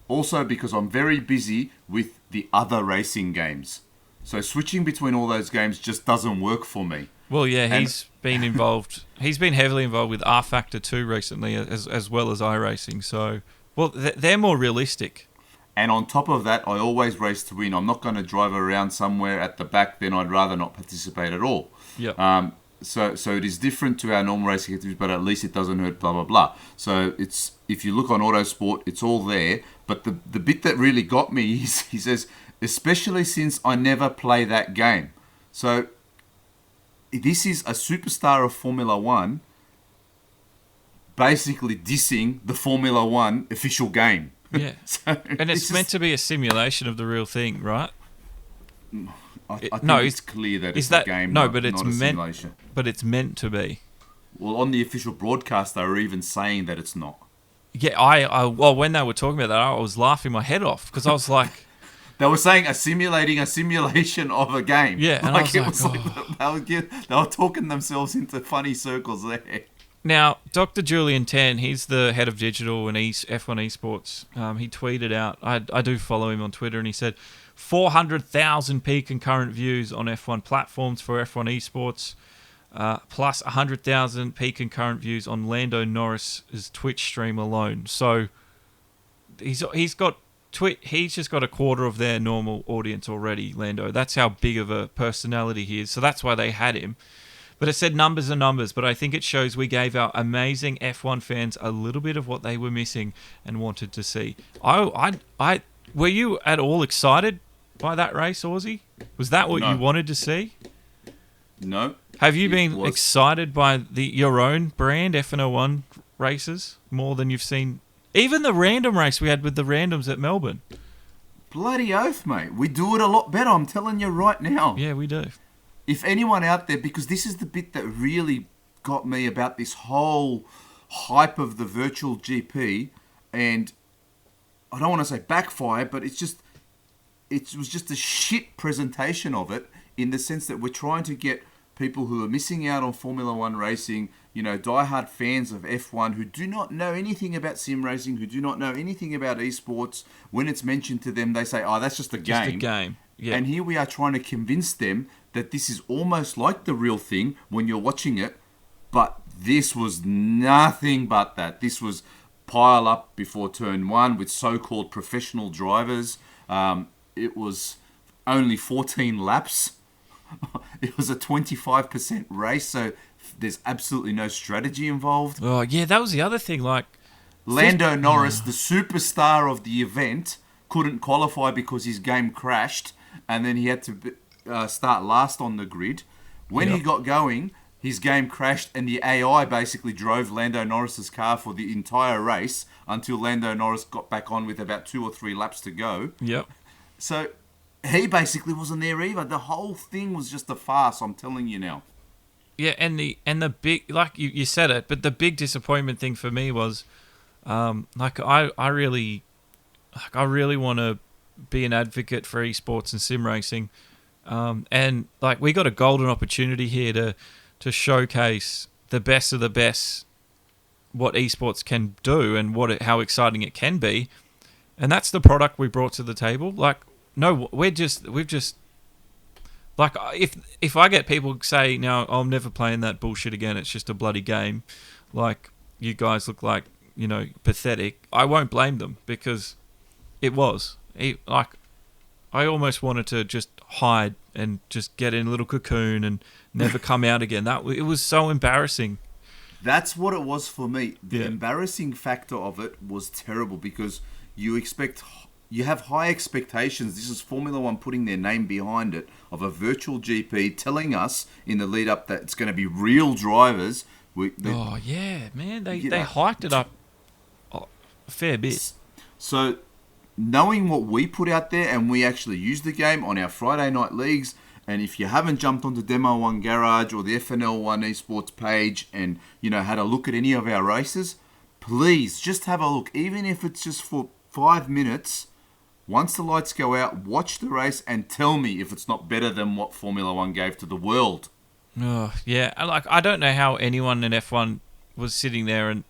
also because I'm very busy with the other racing games. So switching between all those games just doesn't work for me. Well, yeah, he's been involved. He's been heavily involved with R Factor 2 recently, as well as iRacing. So, well, they're more realistic. And on top of that, I always race to win. I'm not going to drive around somewhere at the back. Then I'd rather not participate at all. Yeah. So it is different to our normal racing activities, but at least it doesn't hurt. Blah blah blah. So it's, if you look on Autosport, it's all there. But the bit that really got me is he says, especially since I never play that game. So this is a superstar of Formula One basically dissing the Formula One official game. Yeah. And it's meant to be a simulation of the real thing, right? I think it's clear that it's a game, not a simulation. But it's meant to be. Well, on the official broadcast, they were even saying that it's not. Yeah, well, when they were talking about that, I was laughing my head off because I was like... They were saying a simulation of a game. Yeah, and like I was they were talking themselves into funny circles there. Now, Dr. Julian Tan, he's the head of digital and F1 esports. He tweeted out, I do follow him on Twitter, and he said 400,000 peak concurrent views on F1 platforms for F1 esports, plus 100,000 peak concurrent views on Lando Norris's Twitch stream alone. So he's just got a quarter of their normal audience already, Lando. That's how big of a personality he is. So that's why they had him. But it said numbers are numbers, but I think it shows we gave our amazing F1 fans a little bit of what they were missing and wanted to see. Were you at all excited by that race, Aussie? Was that what you wanted to see? No. Have you been excited by your own brand, F101 races, more than you've seen? Even the random race we had with the randoms at Melbourne. Bloody oath, mate. We do it a lot better, I'm telling you right now. Yeah, we do. If anyone out there, because this is the bit that really got me about this whole hype of the virtual GP, and I don't want to say backfire, but it was just a shit presentation of it, in the sense that we're trying to get people who are missing out on Formula One racing, diehard fans of F1 who do not know anything about sim racing, who do not know anything about esports. When it's mentioned to them, they say, "Oh, that's just a game." Just a game. Yeah. And here we are trying to convince them that this is almost like the real thing when you're watching it, but this was nothing but that. This was pile up before turn one with so-called professional drivers. It was only 14 laps. It was a 25% race, so there's absolutely no strategy involved. Oh, yeah, that was the other thing. Like, Lando Norris, the superstar of the event, couldn't qualify because his game crashed, and then he had to start last on the grid. When he got going, his game crashed, and the AI basically drove Lando Norris's car for the entire race until Lando Norris got back on with about 2 or 3 laps to go. Yep. So he basically wasn't there either. The whole thing was just a farce, I'm telling you now. Yeah, and the big, like you said it, but the big disappointment thing for me was, I really want to be an advocate for esports and sim racing, and like we got a golden opportunity here to showcase the best of the best, what esports can do and how exciting it can be, and that's the product we brought to the table. Like, no, we've just like if I get people say, "No, I'm never playing that bullshit again. It's just a bloody game," like you guys look like, pathetic. I won't blame them because it was. Like, I almost wanted to just hide and just get in a little cocoon and never come out again. It was so embarrassing. That's what it was for me. The embarrassing factor of it was terrible because you have high expectations. This is Formula One putting their name behind it, of a virtual GP telling us in the lead up that it's going to be real drivers. Man, they hyped it up a fair bit. So, knowing what we put out there, and we actually use the game on our Friday night leagues, and if you haven't jumped onto Demo 1 Garage or the FNL1 Esports page and, had a look at any of our races, please just have a look, even if it's just for 5 minutes. Once the lights go out, watch the race and tell me if it's not better than what Formula One gave to the world. Oh, yeah. I don't know how anyone in F1 was sitting there and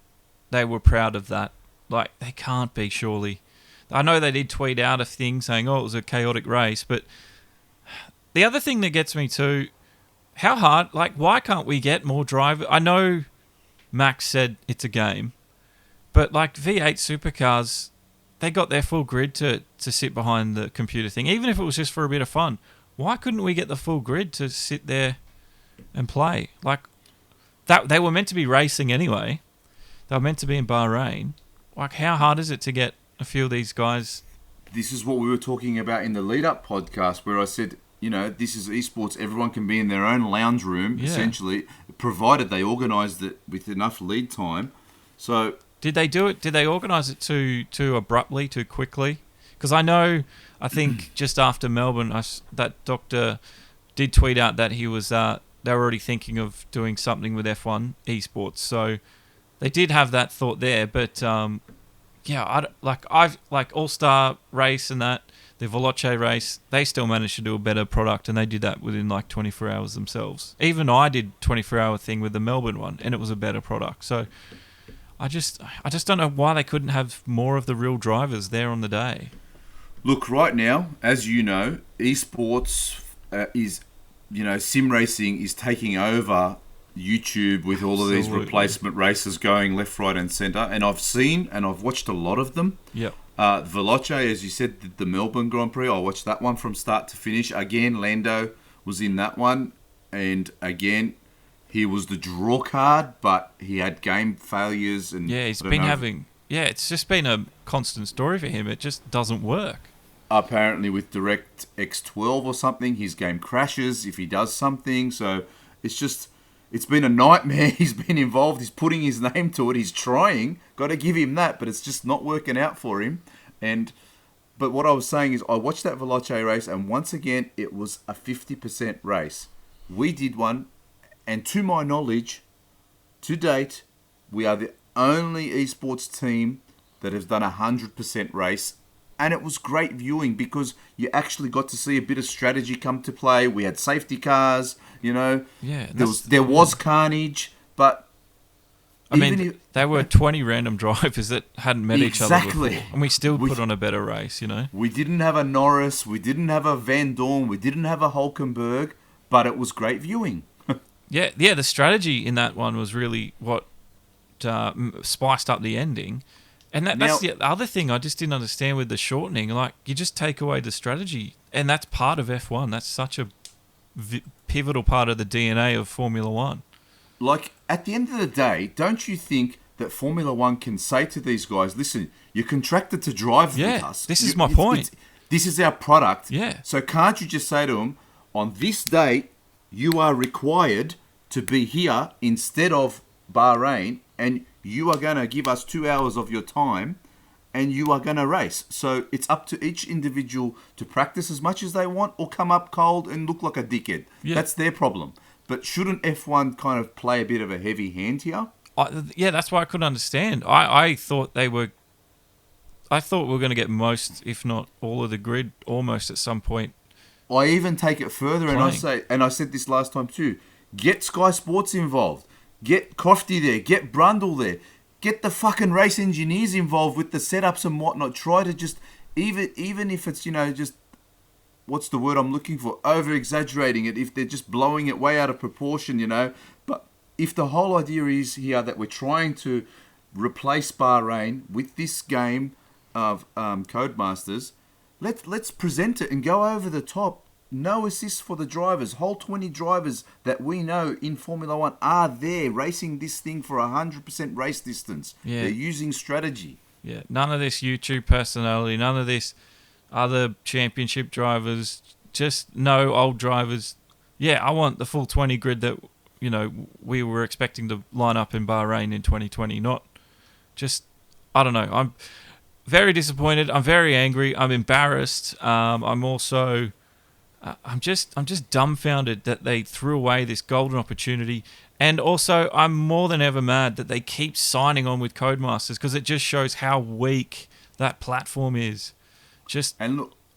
they were proud of that. Like, they can't be, surely. I know they did tweet out a thing saying, it was a chaotic race, but the other thing that gets me too, how hard, like, why can't we get more drivers? I know Max said it's a game, but like V8 supercars, they got their full grid to sit behind the computer thing, even if it was just for a bit of fun. Why couldn't we get the full grid to sit there and play? Like, that they were meant to be racing anyway. They were meant to be in Bahrain. Like, how hard is it to get a few of these guys? This is what we were talking about in the lead-up podcast, where I said, this is esports. Everyone can be in their own lounge room, essentially, provided they organised it with enough lead time. So, did they do it? Did they organise it too abruptly, too quickly? Because I think just after Melbourne, that doctor did tweet out that he was they were already thinking of doing something with F1 esports. So they did have that thought there, but I've All-Star race and that, the Veloce race, they still managed to do a better product, and they did that within like 24 hours themselves. Even I did 24-hour thing with the Melbourne one, and it was a better product. So I just don't know why they couldn't have more of the real drivers there on the day. Look, right now, as you know, esports is, sim racing is taking over YouTube with all of these replacement races going left, right, and centre. And I've seen and I've watched a lot of them. Yep. Veloce, as you said, did the Melbourne Grand Prix. I watched that one from start to finish. Again, Lando was in that one. And again, he was the draw card, but he had game failures. And it's just been a constant story for him. It just doesn't work. Apparently with DirectX 12 or something, his game crashes if he does something. So it's been a nightmare. He's been involved. He's putting his name to it. He's trying. Got to give him that, but it's just not working out for him. But what I was saying is I watched that Veloce race, and once again, it was a 50% race. We did one, and to my knowledge, to date, we are the only esports team that has done a 100% race. And it was great viewing because you actually got to see a bit of strategy come to play. We had safety cars, Yeah. There was carnage, but there were 20 random drivers that hadn't met each other before, and we still put on a better race, We didn't have a Norris, we didn't have a Van Dorn, we didn't have a Hulkenberg, but it was great viewing. Yeah, the strategy in that one was really what spiced up the ending. And that's the other thing I just didn't understand with the shortening. Like, you just take away the strategy, and that's part of F1. That's such a pivotal part of the DNA of Formula One. Like, at the end of the day, don't you think that Formula One can say to these guys, listen, you're contracted to drive with us. This is my point. This is our product. Yeah. So can't you just say to them, on this date, you are required to be here instead of Bahrain, and you are going to give us 2 hours of your time, and you are going to race. So it's up to each individual to practice as much as they want or come up cold and look like a dickhead. Yeah. That's their problem. But shouldn't F1 kind of play a bit of a heavy hand here? Yeah, that's why I couldn't understand. I thought we were going to get most, if not all of the grid almost at some point. I even take it further and I said this last time too, get Sky Sports involved. Get Crofty there. Get Brundle there. Get the fucking race engineers involved with the setups and whatnot. Try to just, even if it's, just, what's the word I'm looking for? Over-exaggerating it. If they're just blowing it way out of proportion, But if the whole idea is here that we're trying to replace Bahrain with this game of Codemasters, let's present it and go over the top. No assists for the drivers. Whole 20 drivers that we know in Formula One are there racing this thing for 100% race distance. Yeah. They're using strategy. Yeah, none of this YouTube personality, none of this other championship drivers, just no old drivers. Yeah, I want the full 20 grid that, we were expecting to line up in Bahrain in 2020. Not just, I don't know. I'm very disappointed. I'm very angry. I'm embarrassed. I'm also... I'm just dumbfounded that they threw away this golden opportunity, and also I'm more than ever mad that they keep signing on with Codemasters, because it just shows how weak that platform is.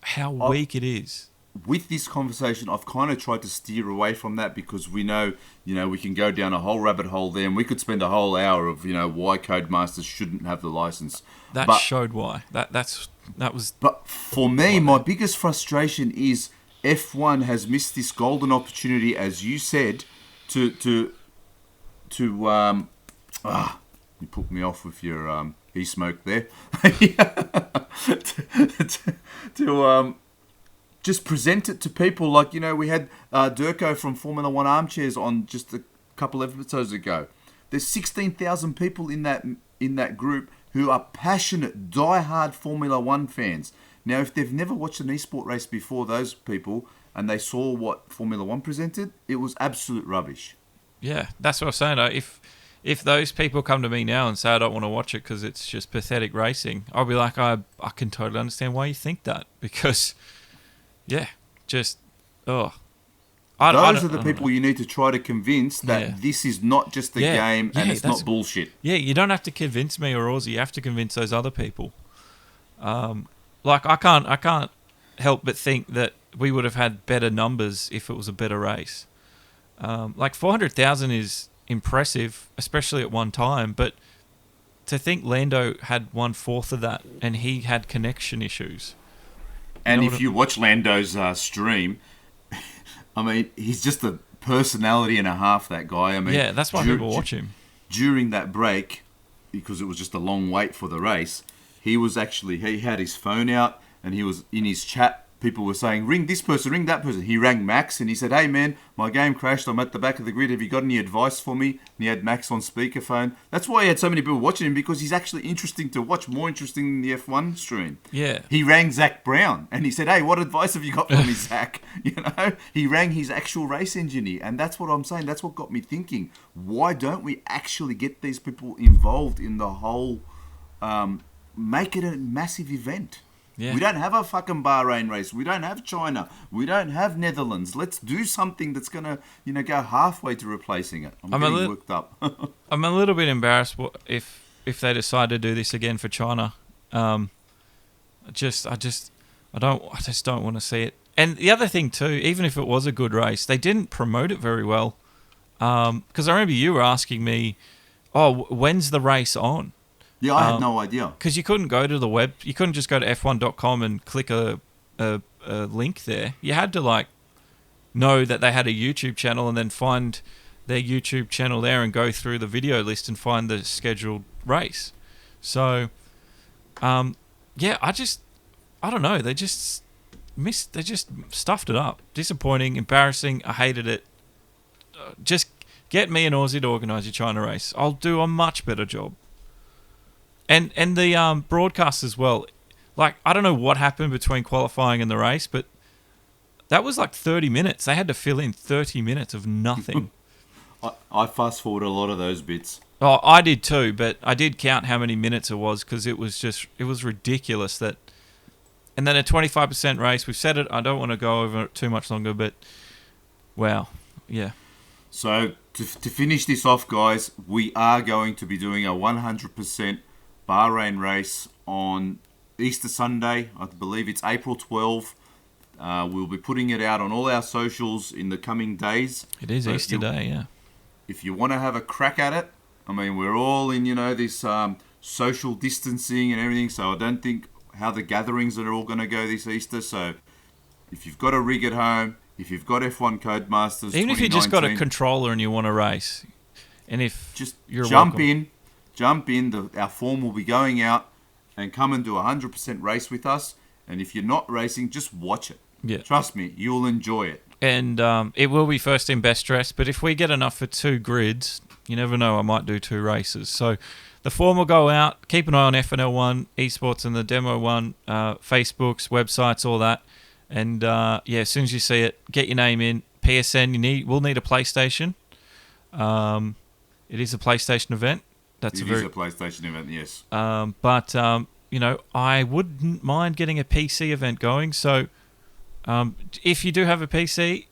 How weak it is. With this conversation, I've kind of tried to steer away from that, because we know, we can go down a whole rabbit hole there, and we could spend a whole hour of, why Codemasters shouldn't have the license. That showed why. That was. But for me, my biggest frustration is F1 has missed this golden opportunity, as you said, you put me off with your e-smoke there. to just present it to people like, we had Durko from Formula One Armchairs on just a couple of episodes ago. There's 16,000 people in that group who are passionate, die-hard Formula One fans. Now, if they've never watched an esport race before, those people, and they saw what Formula One presented, it was absolute rubbish. Yeah, that's what I'm saying. If those people come to me now and say I don't want to watch it because it's just pathetic racing, I'll be like, I can totally understand why you think that. Because, those are the people you need to try to convince that this is not just a game and it's not bullshit. Yeah, you don't have to convince me or Aussie. You have to convince those other people. I can't help but think that we would have had better numbers if it was a better race. 400,000 is impressive, especially at one time, but to think Lando had 1/4 of that and he had connection issues. And if you watch Lando's stream, I mean, he's just a personality and a half, that guy. I mean, yeah, that's why people watch him. During that break, because it was just a long wait for the race, he had his phone out and he was in his chat. People were saying, ring this person, ring that person. He rang Max and he said, hey man, my game crashed. I'm at the back of the grid. Have you got any advice for me? And he had Max on speakerphone. That's why he had so many people watching him, because he's actually interesting to watch, more interesting than the F1 stream. Yeah. He rang Zach Brown and he said, hey, what advice have you got for me, Zach? He rang his actual race engineer. And that's what I'm saying. That's what got me thinking. Why don't we actually get these people involved in the whole, make it a massive event? Yeah. We don't have a fucking Bahrain race. We don't have China. We don't have Netherlands. Let's do something that's going to, go halfway to replacing it. I'm getting worked up. I'm a little bit embarrassed if they decide to do this again for China. I just don't want to see it. And the other thing too, even if it was a good race, they didn't promote it very well. Because I remember you were asking me, when's the race on? Yeah, I had no idea. Because you couldn't go to the web. You couldn't just go to f1.com and click a link there. You had to know that they had a YouTube channel and then find their YouTube channel there and go through the video list and find the scheduled race. So, I don't know. They just They just stuffed it up. Disappointing, embarrassing. I hated it. Just get me and Aussie to organise your China race. I'll do a much better job. And the broadcast as well. Like, I don't know what happened between qualifying and the race, but that was like 30 minutes. They had to fill in 30 minutes of nothing. I fast forward a lot of those bits. Oh, I did too, but I did count how many minutes it was because it was ridiculous that. And then a 25% race. We've said it. I don't want to go over it too much longer, but wow, yeah. So to finish this off, guys, we are going to be doing a 100% Bahrain race on Easter Sunday. I believe it's April 12th. We'll be putting it out on all our socials in the coming days. It is Easter Day, yeah. If you want to have a crack at it, I mean, we're all in, this social distancing and everything, so I don't think how the gatherings are all going to go this Easter. So if you've got a rig at home, if you've got F1 Codemasters, even if you just got a controller and you want to race, and if just you're jump welcome. in, our form will be going out, and come and do a 100% race with us. And if you're not racing, just watch it. Yeah. Trust me, you'll enjoy it. And it will be first in best dress, but if we get enough for 2 grids, you never know, I might do 2 races. So the form will go out. Keep an eye on FNL1 Esports and the Demo 1 Facebooks, websites, all that. And as soon as you see it, get your name in. PSN, we'll need a PlayStation. It is a PlayStation event. It is a PlayStation event, yes. But I wouldn't mind getting a PC event going. So if you do have a PC,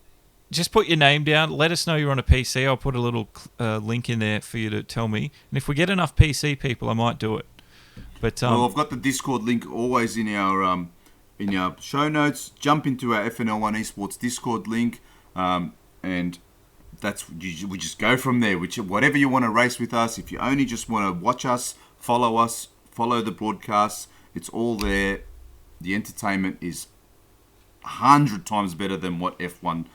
just put your name down. Let us know you're on a PC. I'll put a little link in there for you to tell me. And if we get enough PC people, I might do it. But well, I've got the Discord link always in our show notes. Jump into our FNL1 Esports Discord link, and we just go from there. Whatever you want to race with us. If you only just want to watch us, follow the broadcasts. It's all there. The entertainment is 100 times better than what F1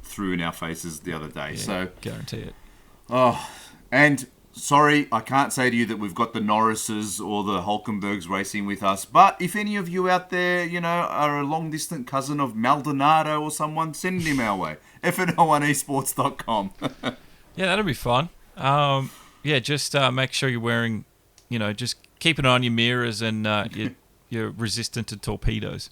threw in our faces the other day. Yeah, so guarantee it. Oh, and sorry, I can't say to you that we've got the Norrises or the Hulkenbergs racing with us. But if any of you out there, are a long distant cousin of Maldonado or someone, send him our way. FNL1esports.com. Yeah, that'll be fun. Just make sure you're wearing, just keep an eye on your mirrors and you're resistant to torpedoes.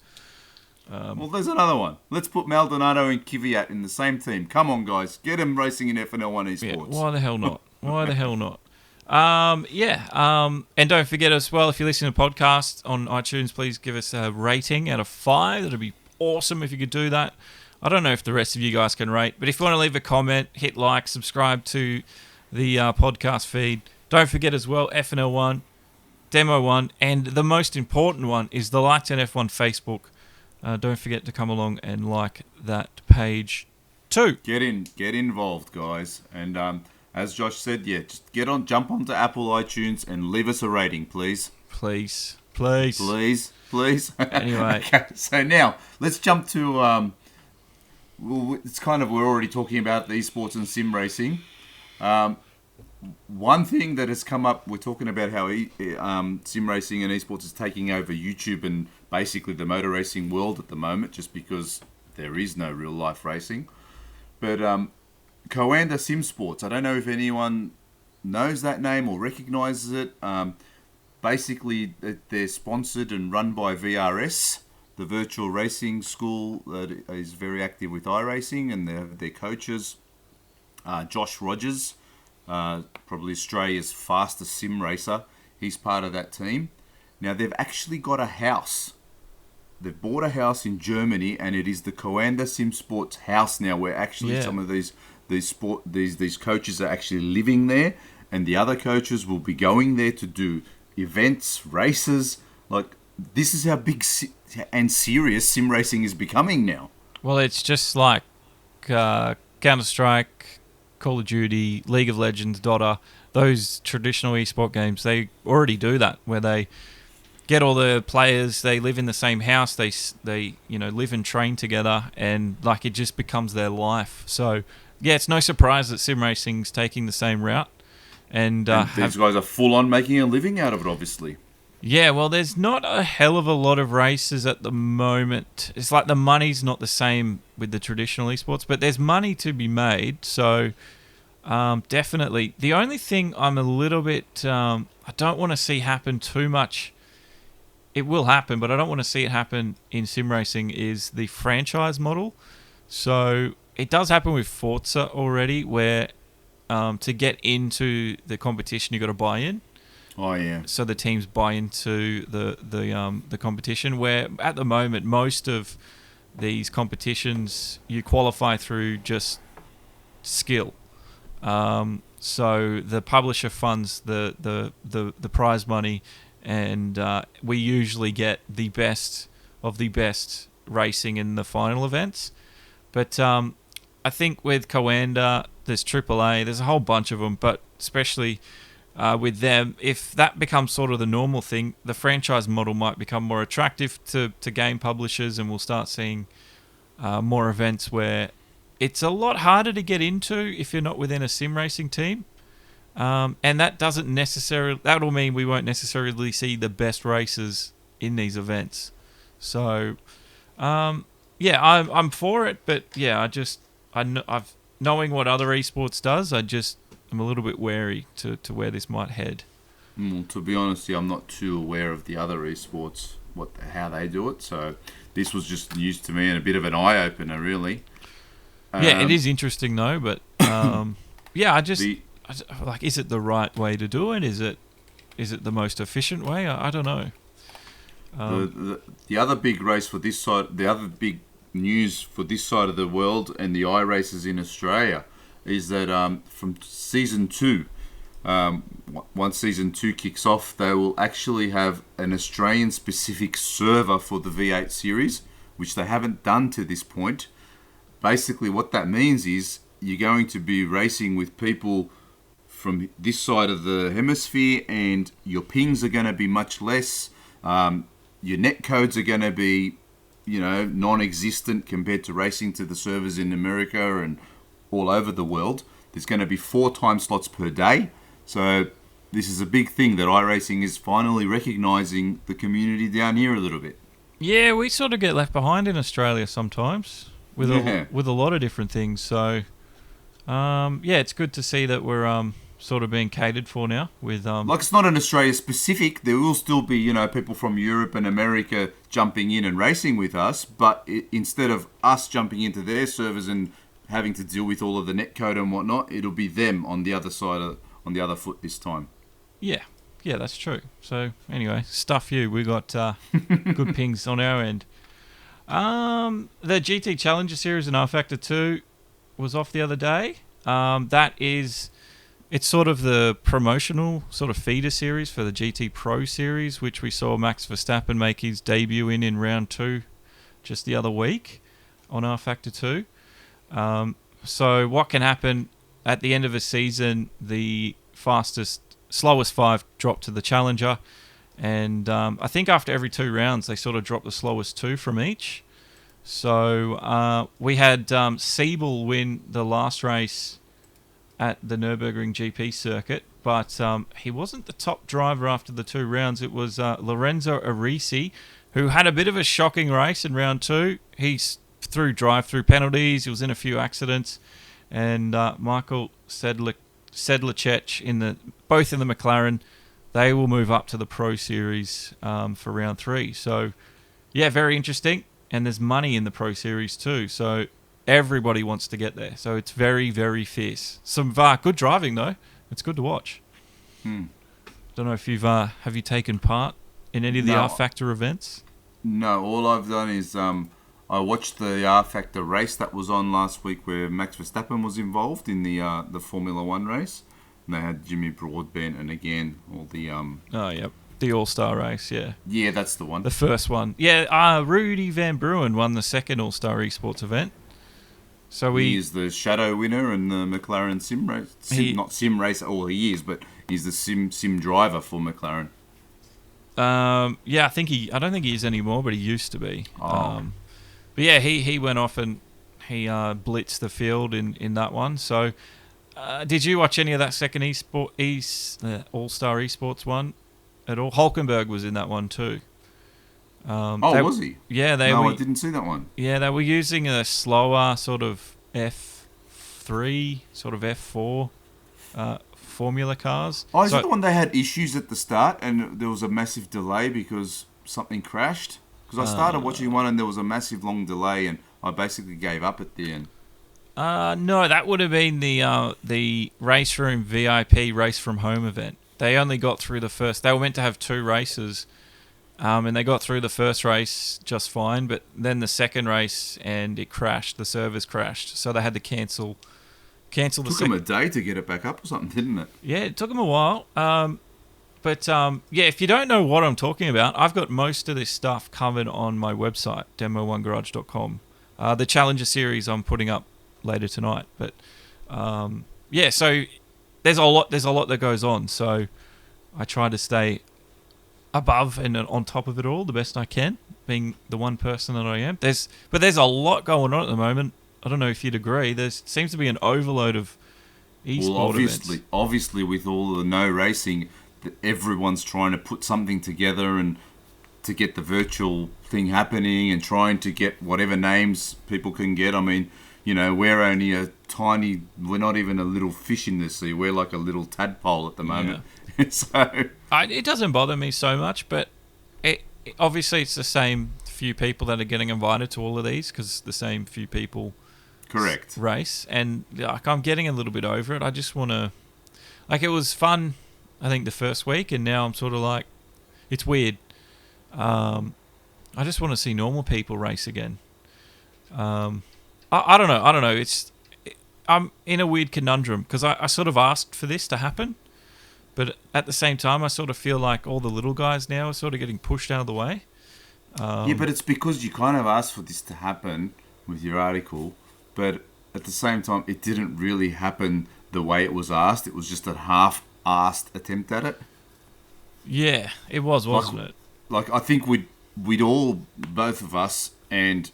Well, there's another one. Let's put Maldonado and Kvyat in the same team. Come on, guys. Get them racing in FNL1 Esports. Yeah, why the hell not? Why the hell not? And don't forget as well, if you listen to podcasts on iTunes, please give us a rating out of 5. That'd be awesome if you could do that. I don't know if the rest of you guys can rate, but if you want to leave a comment, hit like, subscribe to the podcast feed. Don't forget as well, FNL1, Demo 1, and the most important one is the LightsOutF1 Facebook. Don't forget to come along and like that page too. Get involved, guys. And as Josh said, just jump onto Apple iTunes and leave us a rating, please. Please. Anyway. Okay, so now let's jump to we're already talking about the esports and sim racing. One thing that has come up, we're talking about how sim racing and esports is taking over YouTube and basically the motor racing world at the moment, just because there is no real life racing. But Coanda Sim Sports, I don't know if anyone knows that name or recognizes it. Basically, they're sponsored and run by VRS, the virtual racing school that is very active with iRacing, and their coaches, Josh Rogers, probably Australia's fastest sim racer. He's part of that team. Now, they've actually got a house. They've bought a house in Germany, and it is the Coanda Sim Sports house now, where actually some of these coaches are actually living there, and the other coaches will be going there to do events, races. Like, this is how big and serious sim racing is becoming now. Well, it's just like Counter-Strike, Call of Duty, League of Legends, Dota, those traditional esport games. They already do that, where they get all the players, they live in the same house, they live and train together, and like it just becomes their life. So yeah, it's no surprise that sim racing's taking the same route. And these guys are full on making a living out of it, obviously. Yeah, well, there's not a hell of a lot of races at the moment. It's like the money's not the same with the traditional esports, but there's money to be made. So definitely. The only thing I'm a little bit, I don't want to see happen too much. It will happen, but I don't want to see it happen in sim racing is the franchise model. So it does happen with Forza already, where to get into the competition, you got to buy in. Oh yeah. So the teams buy into the competition. Where at the moment, most of these competitions you qualify through just skill. So the publisher funds the prize money, and we usually get the best of the best racing in the final events. But I think with Coanda, there's AAA, there's a whole bunch of them, but especially with them, if that becomes sort of the normal thing, the franchise model might become more attractive to game publishers, and we'll start seeing more events where it's a lot harder to get into if you're not within a sim racing team. And that doesn't necessarily, that'll mean we won't necessarily see the best races in these events. So, yeah, I'm for it, but yeah, I've knowing what other esports does, I'm a little bit wary to where this might head. To be honest, yeah, I'm not too aware of the other esports, how they do it. So this was just news to me and a bit of an eye opener, really. Yeah, it is interesting though, but yeah, like, is it the right way to do it? Is it the most efficient way? I don't know. The other big race for this side, the other big news for this side of the world and the iRaces in Australia is that from season 2, once season 2 kicks off, they will actually have an Australian-specific server for the V8 series, which they haven't done to this point. Basically, what that means is you're going to be racing with people from this side of the hemisphere, and your pings are going to be much less. Your net codes are going to be, non-existent compared to racing to the servers in America and all over the world. There's going to be 4 time slots per day. So this is a big thing that iRacing is finally recognising the community down here a little bit. Yeah, we sort of get left behind in Australia sometimes with a lot of different things. So yeah, it's good to see that we're sort of being catered for now with like, it's not an Australia specific. There will still be people from Europe and America jumping in and racing with us, but instead of us jumping into their servers and having to deal with all of the netcode and whatnot, it'll be them on the other side on the other foot this time. Yeah, that's true. So anyway, stuff you. We got good pings on our end. The GT Challenger Series in R Factor 2 was off the other day. It's sort of the promotional sort of feeder series for the GT Pro Series, which we saw Max Verstappen make his debut in round 2 just the other week on R Factor 2. So what can happen at the end of a season, the slowest 5 drop to the Challenger, and I think after every 2 rounds they sort of drop the slowest 2 from each. So we had Siebel win the last race at the Nürburgring GP circuit, but he wasn't the top driver after the 2 rounds. It was Lorenzo Arisi, who had a bit of a shocking race in round 2. He's through drive-through penalties, he was in a few accidents, and Michael Sedlacek both in the McLaren, they will move up to the Pro Series for round 3. So yeah, very interesting, and there's money in the Pro Series too, so everybody wants to get there. So it's very, very fierce. Some good driving though. It's good to watch. Don't know if have you taken part in any of the R Factor events? No, all I've done is I watched the R Factor race that was on last week, where Max Verstappen was involved in the Formula One race, and they had Jimmy Broadbent and again all the the All-Star race. Yeah, that's the one. The first one. Yeah, Rudy Van Bruin won the second All-Star Esports event. So he is the shadow winner in the McLaren sim race. Not sim race, he is, but he's the sim driver for McLaren. Yeah, I don't think he is anymore, but he used to be. But yeah, he went off and he blitzed the field in that one. So did you watch any of that second All-Star Esports one? at all. Hulkenberg was in that one too. Was he? Yeah, I didn't see that one. Yeah, they were using a slower sort of F3, sort of F4 formula cars. Oh, is it the one they had issues at the start and there was a massive delay because something crashed? Because I started watching one and there was a massive long delay and I basically gave up at the end. No, that would have been the Race Room VIP Race From Home event. They only got through the first. They were meant to have 2 races, and they got through the first race just fine. But then the second race, and it crashed. The servers crashed, so they had to cancel. It took them a day to get it back up or something, didn't it? Yeah, it took them a while. But if you don't know what I'm talking about, I've got most of this stuff covered on my website, demo1garage.com. The Challenger series I'm putting up later tonight, but so there's a lot that goes on, so I try to stay above and on top of it all the best I can, being the one person that I am. There's a lot going on at the moment. I don't know if you'd agree. There seems to be an overload of e-sport events. Obviously with all the no racing, everyone's trying to put something together and to get the virtual thing happening and trying to get whatever names people can get. I mean, we're only we're not even a little fish in the sea. We're like a little tadpole at the moment. Yeah. So it doesn't bother me so much, but obviously it's the same few people that are getting invited to all of these because the same few people correct race. And I'm getting a little bit over it. I just want to... it was fun, I think, the first week, and now I'm sort of like... It's weird. I just want to see normal people race again. I don't know. I'm in a weird conundrum because I sort of asked for this to happen, but at the same time, I sort of feel like all the little guys now are sort of getting pushed out of the way. But it's because you kind of asked for this to happen with your article, but at the same time, it didn't really happen the way it was asked. It was just a half-assed attempt at it. Yeah, it was, wasn't it? Like, I think we'd all, both of us, and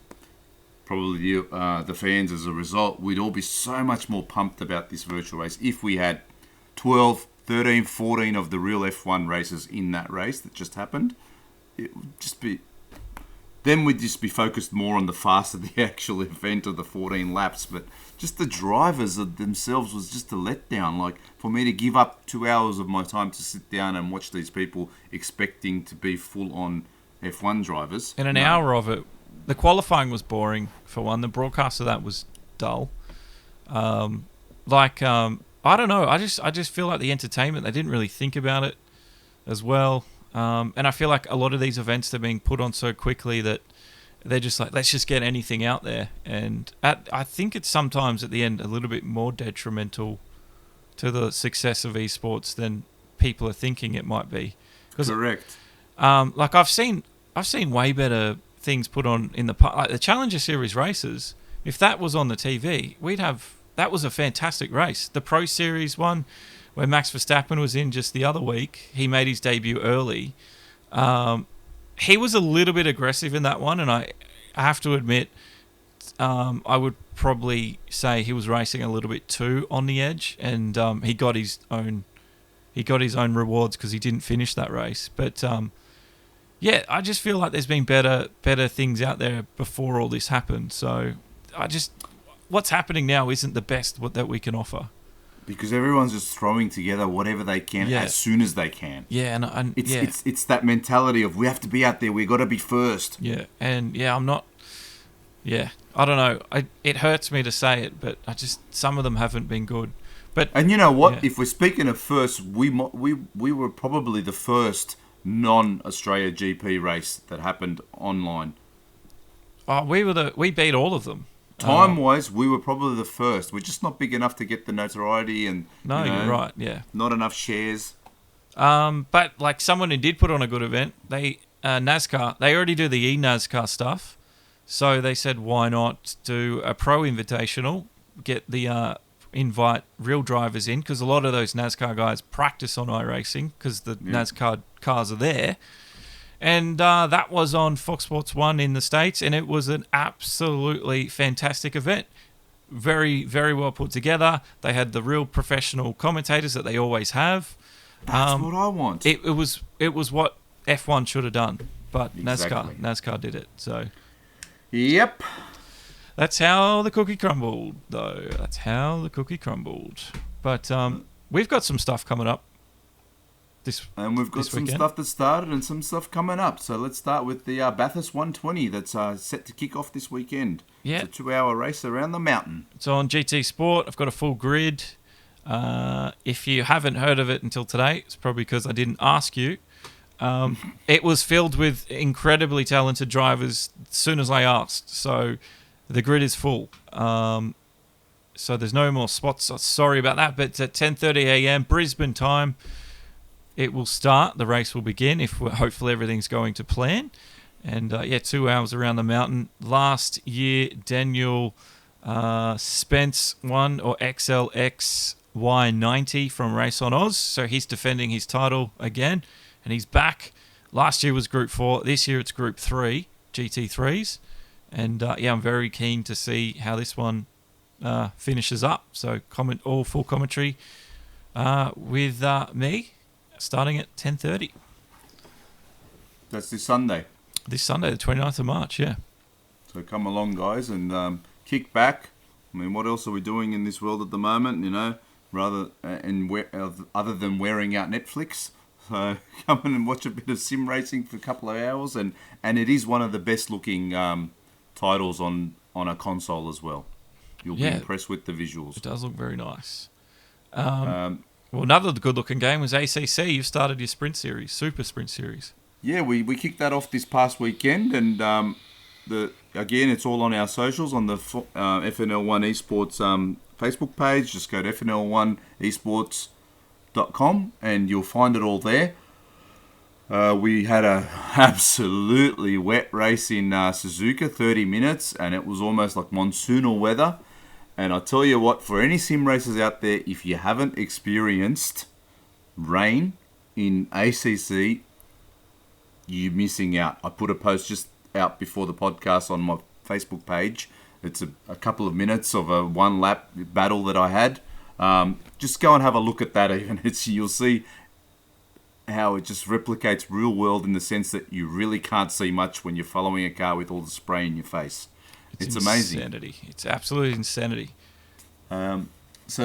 probably the fans as a result, we'd all be so much more pumped about this virtual race if we had 12, 13, 14 of the real F1 races in that race that just happened. It would just be... Then we'd just be focused more on the fast of the actual event of the 14 laps. But just the drivers themselves was just a letdown. Like, for me to give up 2 hours of my time to sit down and watch these people expecting to be full-on F1 drivers. In an hour of it, the qualifying was boring, for one. The broadcast of that was dull. I don't know. I just feel like the entertainment, they didn't really think about it as well. And I feel like a lot of these events, they're being put on so quickly that they're just like, let's just get anything out there. And I think it's sometimes at the end a little bit more detrimental to the success of esports than people are thinking it might be. Correct. I've seen way better things put on in the Challenger Series races. If that was on the TV, that was a fantastic race. The Pro Series one, where Max Verstappen was in just the other week, he made his debut early. He was a little bit aggressive in that one, and I have to admit, I would probably say he was racing a little bit too on the edge, and he got his own rewards because he didn't finish that race. But I just feel like there's been better things out there before all this happened. So what's happening now isn't the best that we can offer. Because everyone's just throwing together whatever they can as soon as they can. Yeah, and it's that mentality of we have to be out there, we got to be first. Yeah, and I'm not. Yeah, I don't know. It hurts me to say it, but some of them haven't been good. And you know what? Yeah. If we're speaking of first, we were probably the first non-Australia GP race that happened online. Oh, we beat all of them. Time-wise, we were probably the first. We're just not big enough to get the notoriety and... No, you're right, yeah. Not enough shares. But, like, someone who did put on a good event, NASCAR, they already do the e-NASCAR stuff. So they said, why not do a pro invitational, get the invite real drivers in, because a lot of those NASCAR guys practice on iRacing because the NASCAR cars are there. And that was on Fox Sports 1 in the States, and it was an absolutely fantastic event. Very, very well put together. They had the real professional commentators that they always have. That's what I want. It was what F1 should have done, but Exactly. NASCAR did it. So Yep. that's how the cookie crumbled, though. That's how the cookie crumbled. But we've got some stuff coming up. And we've got some weekend. stuff that started and some stuff coming up. So let's start with the Bathurst 120 that's set to kick off this weekend. Yeah. It's a 2-hour race around the mountain. It's on GT Sport. I've got a full grid. If you haven't heard of it until today, it's probably because I didn't ask you. It was filled with incredibly talented drivers as soon as I asked. So the grid is full. So there's no more spots. Sorry about that. But it's at 10:30 a.m. Brisbane time. It will start. The race will begin if hopefully everything's going to plan. And 2 hours around the mountain. Last year, Daniel Spence won, or XLXY90 from Race on Oz. So he's defending his title again. And he's back. Last year was Group 4. This year it's Group 3, GT3s. And I'm very keen to see how this one finishes up. So all full commentary with me. Starting at 10:30. That's this Sunday. This Sunday, the 29th of March, yeah. So come along, guys, and kick back. I mean, what else are we doing in this world at the moment, other than wearing out Netflix? So come in and watch a bit of sim racing for a couple of hours. And it is one of the best-looking titles on a console as well. You'll be impressed with the visuals. It does look very nice. Well, another good-looking game was ACC. You've started your sprint series, Super Sprint Series. Yeah, we kicked that off this past weekend, and again, it's all on our socials on the FNL1 Esports Facebook page. Just go to FNL1esports.com, and you'll find it all there. We had a absolutely wet race in Suzuka, 30 minutes, and it was almost like monsoonal weather. And I tell you what, for any sim racers out there, if you haven't experienced rain in ACC, you're missing out. I put a post just out before the podcast on my Facebook page. It's a couple of minutes of a one-lap battle that I had. Just go and have a look at that. Even you'll see how it just replicates real world in the sense that you really can't see much when you're following a car with all the spray in your face. It's amazing. Insanity. It's absolute insanity. So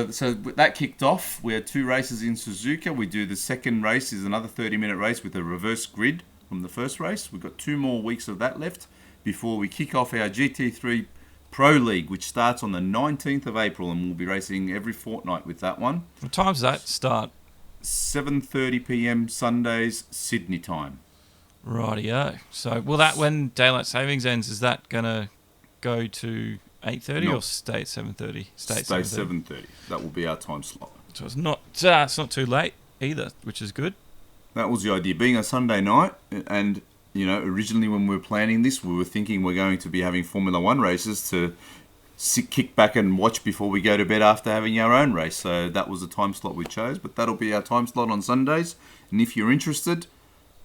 that kicked off. We had 2 races in Suzuka. We do the second race is another 30-minute race with a reverse grid from the first race. We've got 2 more weeks of that left before we kick off our GT3 Pro League, which starts on the 19th of April, and we'll be racing every fortnight with that one. What time does that start? 7:30 p.m. Sundays, Sydney time. Rightio. So, when daylight savings ends, is that going to go to 8:30 or stay at 7:30? Stay 7:30. That will be our time slot. So it's not too late either, which is good. That was the idea, being a Sunday night, and originally when we were planning this, we were thinking we're going to be having Formula 1 races to kick back and watch before we go to bed after having our own race. So that was the time slot we chose, but that'll be our time slot on Sundays. And if you're interested,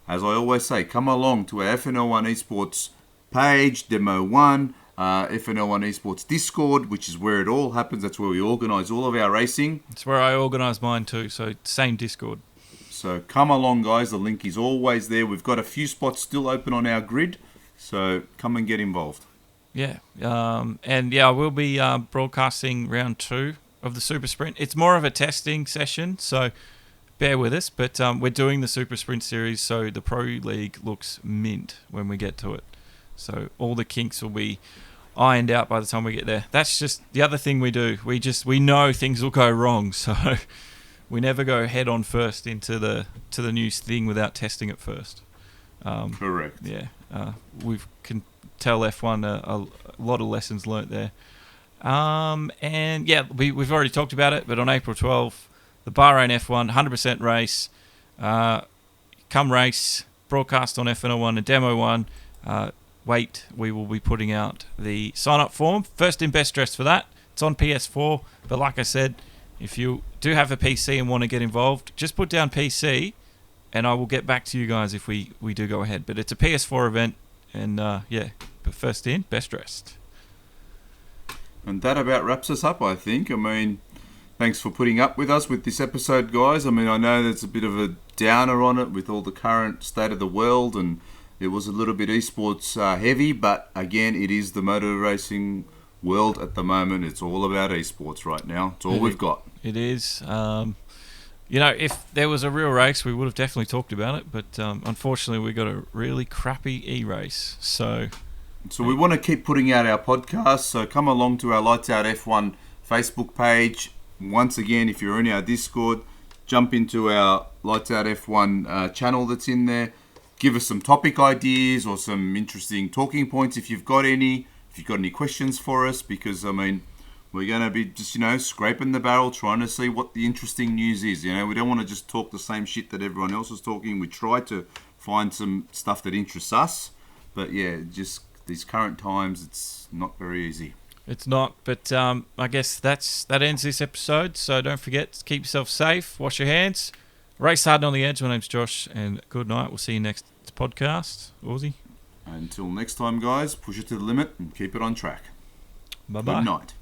as I always say, come along to our FNL1 Esports page, Demo 1, FNL1 Esports Discord, which is where it all happens. That's where we organise all of our racing. It's where I organise mine too, so same Discord. So come along, guys. The link is always there. We've got a few spots still open on our grid, so come and get involved. Yeah, we'll be broadcasting round 2 of the Super Sprint. It's more of a testing session, so bear with us. But we're doing the Super Sprint Series, so the Pro League looks mint when we get to it. So all the kinks will be ironed out by the time we get there. That's just the other thing we do. We know things will go wrong, so we never go head on first into the new thing without testing it first. Correct. Yeah, we can tell F1 a lot of lessons learnt there. We've already talked about it, but on April 12th, the Bahrain F1 100% race. Come race, broadcast on FNL1 and Demo 1. We will be putting out the sign-up form. First in best dressed for that. It's on PS4, but like I said, if you do have a PC and want to get involved, just put down PC, and I will get back to you guys if we do go ahead. But it's a PS4 event, and but first in, best dressed. And that about wraps us up, I think. I mean, thanks for putting up with us with this episode, guys. I mean, I know there's a bit of a downer on it with all the current state of the world, and it was a little bit esports heavy, but again, it is the motor racing world at the moment. It's all about esports right now. It's all we've got. It is. If there was a real race, we would have definitely talked about it, but unfortunately, we got a really crappy e-race. So we want to keep putting out our podcasts, so come along to our Lights Out F1 Facebook page. Once again, if you're in our Discord, jump into our Lights Out F1 channel that's in there. Give us some topic ideas or some interesting talking points if you've got any. If you've got any questions for us, because, I mean, we're going to be just, scraping the barrel, trying to see what the interesting news is. We don't want to just talk the same shit that everyone else is talking. We try to find some stuff that interests us. But, yeah, just these current times, it's not very easy. It's not, but I guess that ends this episode. So don't forget to keep yourself safe, wash your hands, race hard on the edge. My name's Josh, and good night. We'll see you next podcast. Aussie. Until next time, guys, push it to the limit and keep it on track. Bye-bye. Good night.